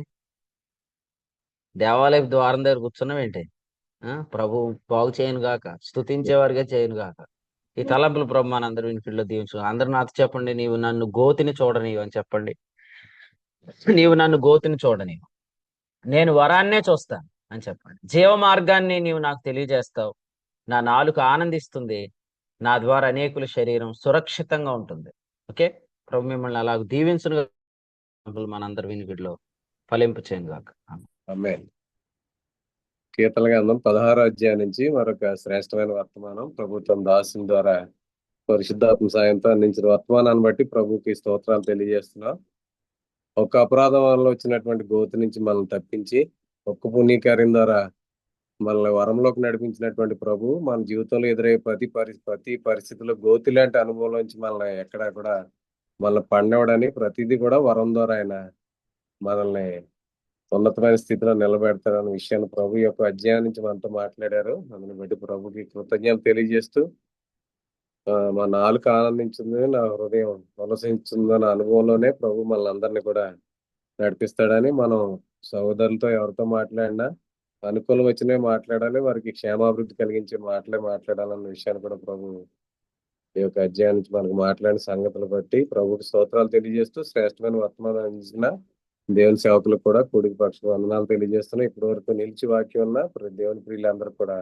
దేవాలయ ద్వారం దగ్గర కూర్చున్నావేంటి? ప్రభు బాగు చేయను గాక, స్తుతించేవారిగా చేయను గాక. ఈ తలంపులు ప్రభు మనందరూ ఇంట్లో దీవించు. అందరూ నాతో చెప్పండి, నీవు నన్ను గోతిని చూడనివు అని చెప్పండి. నీవు నన్ను గోతిని చూడనివు, నేను వరాన్నే చూస్తాను అని చెప్పండి. జీవ మార్గాన్ని నీవు నాకు తెలియజేస్తావు, నా నాలుక ఆనందిస్తుంది, నా ద్వారా అనేకుల శరీరం సురక్షితంగా ఉంటుంది. ఓకే, ప్రభు మిమ్మల్ని అలాగ దీవించును మనందరి వినికిడిలో ఫలింపు చేయను గాక. ఆమేన్. కీర్తన గ్రంథం 16వ అధ్యాయం నుంచి మరొక శ్రేష్టమైన వర్తమానం ప్రభుత్వం దాసుని ద్వారా పరిశుద్ధాత్మ సాయంతో అందించిన వర్తమానాన్ని బట్టి ప్రభుకి స్తోత్రాలు తెలియజేస్తున్నాం. ఒక అపరాధం వల్ల వచ్చినటువంటి గోతి నుంచి మనల్ని తప్పించి ఒక్క పుణ్యకార్యం ద్వారా మనల్ని వరంలోకి నడిపించినటువంటి ప్రభు మన జీవితంలో ఎదురయ్యే ప్రతి పరిస్థితిలో గోతి లాంటి అనుభవం నుంచి మనల్ని ఎక్కడా కూడా మనల్ని పండవడని ప్రతిదీ కూడా వరం ద్వారా ఆయన మనల్ని ఉన్నతమైన స్థితిలో నిలబెడతారన్న విషయాన్ని ప్రభు యొక్క అధ్యాయం నుంచి మనతో మాట్లాడారు. అందుని బట్టి ప్రభుకి కృతజ్ఞతలు తెలియజేస్తూ మా నాలుక ఆనందించింది, నా హృదయం ఉల్లసించిందన్న అనుభవంలోనే ప్రభు మనల్ని అందరినీ కూడా నడిపిస్తాడని, మనం సహోదరులతో ఎవరితో మాట్లాడినా అనుకూలం వచ్చినవి మాట్లాడాలి, వారికి క్షేమాభివృద్ధి కలిగించే మాట్లాడాలన్న విషయాన్ని కూడా ప్రభు ఈ యొక్క అధ్యాయం నుంచి మనకు మాట్లాడిన సంగతులు బట్టి ప్రభుకి స్తోత్రాలు తెలియజేస్తూ శ్రేష్టమైన వర్తమానం అందించిన దేవుని సేవకులకు కూడా కూడికి పక్ష వందనాలు తెలియజేస్తున్నాం. ఇప్పటి వరకు నిలిచి వాక్యం ఉన్న దేవుని ప్రియులందరూ కూడా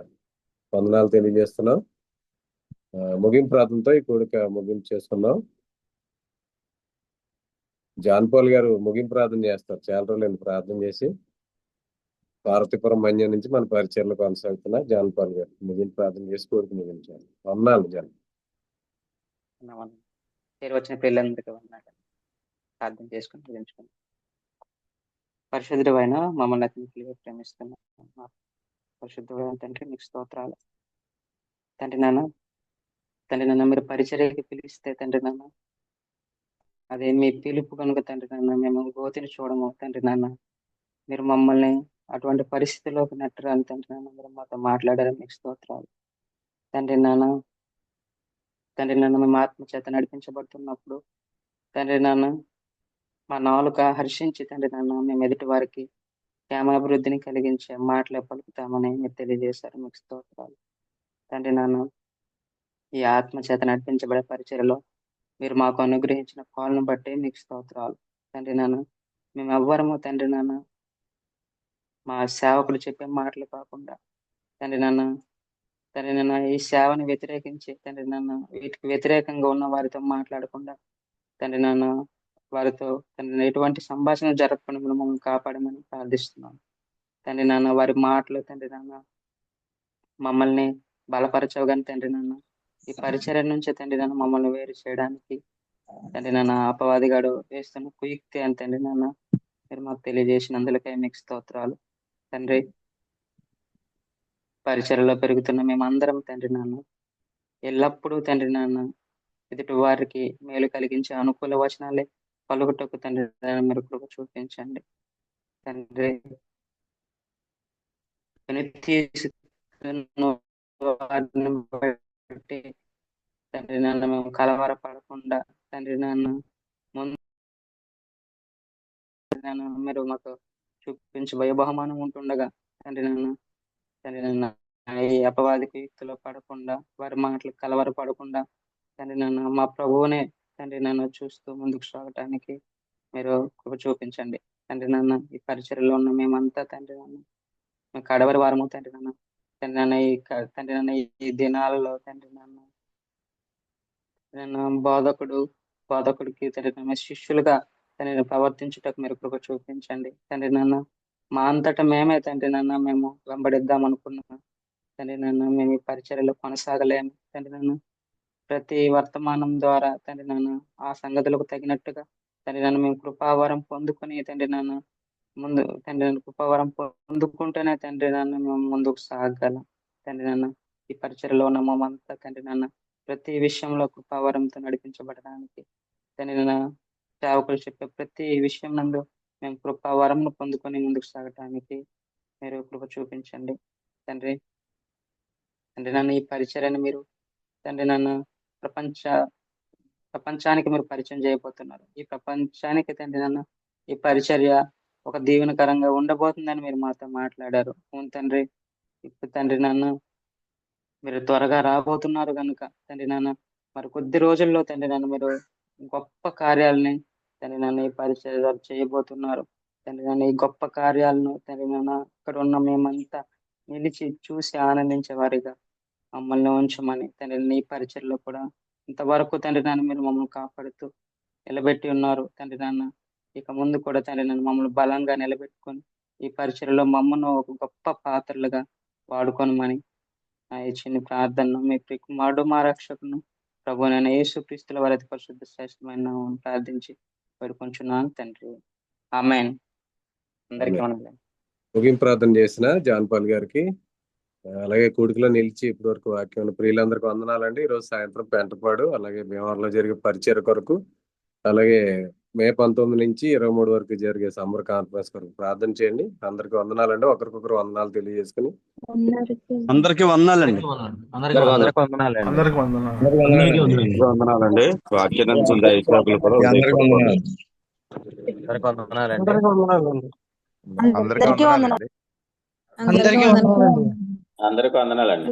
వందనాలు తెలియజేస్తున్నాం. ముగింపు ప్రార్థనతో ఈ కూడిక ముగింపు చేసుకున్నాం. జాన్ పాల్ గారు ముగింపు ప్రార్థన చేస్తారు. చాలా రోజులు ప్రార్థన చేసి పార్వతీపురం మన్యం నుంచి మన పరిచయలు కొనసాగుతున్న జాన్ పాల్ గారు ముగింపు ప్రార్థన చేసి కూడిక ముగించాలి. వందనాలు జాన్. పేరు వచ్చిన పిల్లలందరికీ వందనాలు. ప్రార్థన చేసుకుని ముగించుకున్నాం. పరిశుద్ధుడు అయిన మమ్మల్ని అతిథులుగా ప్రేమిస్తున్నాం పరిశుద్ధుడైన తండ్రి, మీకు స్తోత్రాలు. తండ్రి నాన్న మీరు పరిచర్యకి పిలిస్తే తండ్రి నాన్న, అదే మీ పిలుపు కనుక తండ్రి నాన్న మేము గోతిని చూడము తండ్రి నాన్న. మీరు మమ్మల్ని అటువంటి పరిస్థితిలోకి నెట్టరాని తండ్రి నాన్న, మీరు మాతో మాట్లాడారు. మీకు స్తోత్రాలు తండ్రి నాన్న. మేము ఆత్మ చేత నడిపించబడుతున్నప్పుడు తండ్రి నాన్న, మా నాలుక హర్షించి తండ్రి నాన్న మేము ఎదుటి వారికి క్షేమాభివృద్ధిని కలిగించే మాటలే పలుకుతామని మీరు తెలియజేశారు. మీకు స్తోత్రాలు తండ్రి నాన్న. ఈ ఆత్మ చేత నడిపించబడే పరిచర్యలో మీరు మాకు అనుగ్రహించిన పాలను బట్టి మీకు స్తోత్రాలు తండ్రి నాన్న. మేము ఎవ్వరము తండ్రి నాన్న మా సేవకులు చెప్పే మాటలు కాకుండా తండ్రి నాన్న ఈ సేవను వ్యతిరేకించి తండ్రి నాన్న వీటికి వ్యతిరేకంగా ఉన్న వారితో మాట్లాడకుండా తండ్రి నాన్న వారితో తండ్రి ఎటువంటి సంభాషణ జరగకుండా మమ్మల్ని కాపాడమని ప్రార్థిస్తున్నాం తండ్రి నాన్న. వారి మాటలు తండ్రి నాన్న మమ్మల్ని బలపరచవు కానీ తండ్రి నాన్న, ఈ పరిచర్య నుంచి తండ్రి నాన్న మమ్మల్ని వేరు చేయడానికి తండ్రి నాన్న అపవాదిగాడు వేస్తున్న కుయుక్తి అని తండ్రి నాన్న మీరు మాకు తెలియజేసినందులకై మీకు స్తోత్రాలు తండ్రి. పరిచర్యలో పెరుగుతున్న మేమందరం తండ్రి నాన్న ఎల్లప్పుడూ తండ్రి నాన్న ఎదుటి వారికి మేలు కలిగించే అనుకూల వచనాలే పలుకుటకు తండ్రి మీరు కృప చూపించండి తండ్రి. వారిని బట్టి తండ్రి నాన్న మేము కలవరపడకుండా తండ్రి నాన్న ముందు మీరు మాకు చూపించబోయే బహుమానం ఉంటుండగా తండ్రి నాన్న ఈ అపవాదికి యుక్తిలో పడకుండా వారి మాటలు కలవరపడకుండా తండ్రి నాన్న మా ప్రభువునే తండ్రి నాన్న చూస్తూ ముందుకు సాగటానికి మీరు కృప చూపించండి తండ్రి నాన్న. ఈ పరిచర్యలో ఉన్న మేమంతా తండ్రి నాన్న మేము కడవరి వారము తండ్రి నాన్న. తండ్రి నాన్న ఈ దినాలలో తండ్రి నాన్న బోధకుడికి తండ్రి నాన్న శిష్యులుగా తండ్రి ప్రవర్తించుటకు మీరు కృప చూపించండి తండ్రి నాన్న. మా అంతటా మేమే తండ్రి నాన్న మేము వెంబడిద్దాం అనుకున్నాం తండ్రి నాన్న. మేము ఈ పరిచర్యలో కొనసాగలేము తండ్రి నాన్న. ప్రతి వర్తమానం ద్వారా తండ్రి నాన్న ఆ సంగతులకు తగినట్టుగా తండ్రి నాన్న మేము కృపావరం పొందుకొని తండ్రి నాన్న ముందు తండ్రి నాన్న కృపావరం పొందుకుంటేనే తండ్రి నాన్న మేము ముందుకు సాగలం తండ్రి నాన్న. ఈ పరిచర్యలో ఉన్న మేమంతా తండ్రి నాన్న ప్రతి విషయంలో కృపావరంతో నడిపించబడడానికి తండ్రి నాన్న సేవకులు చెప్పే ప్రతి విషయం నందు మేము కృపావరంను పొందుకొని ముందుకు సాగటానికి మీరు కృప చూపించండి తండ్రి. తండ్రి నాన్న ఈ పరిచర్యను మీరు తండ్రి నాన్న ప్రపంచానికి మీరు పరిచయం చేయబోతున్నారు. ఈ ప్రపంచానికి తండ్రి నాన్న ఈ పరిచర్య ఒక దీవెనకరంగా ఉండబోతుందని మీరు మాతో మాట్లాడారు. అవును తండ్రి. ఇప్పుడు తండ్రి నాన్న మీరు త్వరగా రాబోతున్నారు కనుక తండ్రి నాన్న మరి కొద్ది రోజుల్లో తండ్రి నాన్న మీరు గొప్ప కార్యాలని తండ్రి నాన్న ఈ పరిచర్య చేయబోతున్నారు తండ్రి నాన్న. ఈ గొప్ప కార్యాలను తండ్రి నాన్న ఇక్కడ ఉన్న మేమంతా నిలిచి చూసి ఆనందించే వారిగా మమ్మల్ని ఉంచమని తండ్రి నీ పరిచర్లో కూడా ఇంతవరకు తండ్రి నాన్న మీరు మమ్మల్ని కాపాడుతూ నిలబెట్టి ఉన్నారు తండ్రి నాన్న. ఇక ముందు కూడా తండ్రి నాన్న మమ్మల్ని బలంగా నిలబెట్టుకొని ఈ పరిచర్లో మమ్మల్ని ఒక గొప్ప పాత్రలుగా వాడుకోనమని ఈ చిన్న ప్రార్థనను మీ కుమారుడు మా రక్షకును ప్రభువైన యేసుక్రీస్తుల వారి అతి పరిశుద్ధ శ్రేష్టమైన నామమున ప్రార్థించి వేడుకొంచున్నాను తండ్రి. ఆమేన్. అందరికీ వందనాలు. ముగింపు ప్రార్థన చేసిన జాన్ పాల్ గారికి అలాగే కూడికలో నిలిచి ఇప్పటి వరకు వాక్యం ప్రియులందరికీ వందనాలండి. ఈరోజు సాయంత్రం పెంటపాడు అలాగే భీమవరంలో జరిగే పరిచయ కొరకు అలాగే మే 19 నుంచి 23 వరకు జరిగే సమ్మర్ కాన్ఫరెన్స్ కొరకు ప్రార్థన చేయండి. అందరికీ వందనాలండి. ఒకరికొకరు వందనాలు తెలియజేసుకుని అందరికీ వందనాలండి. వందనాలండి. వాక్యాన్ని దైవసేవకులు కూడా అందరికీ వందనాలండి. అందరికీ వందనాలండి. అందరికీ వందనాలు.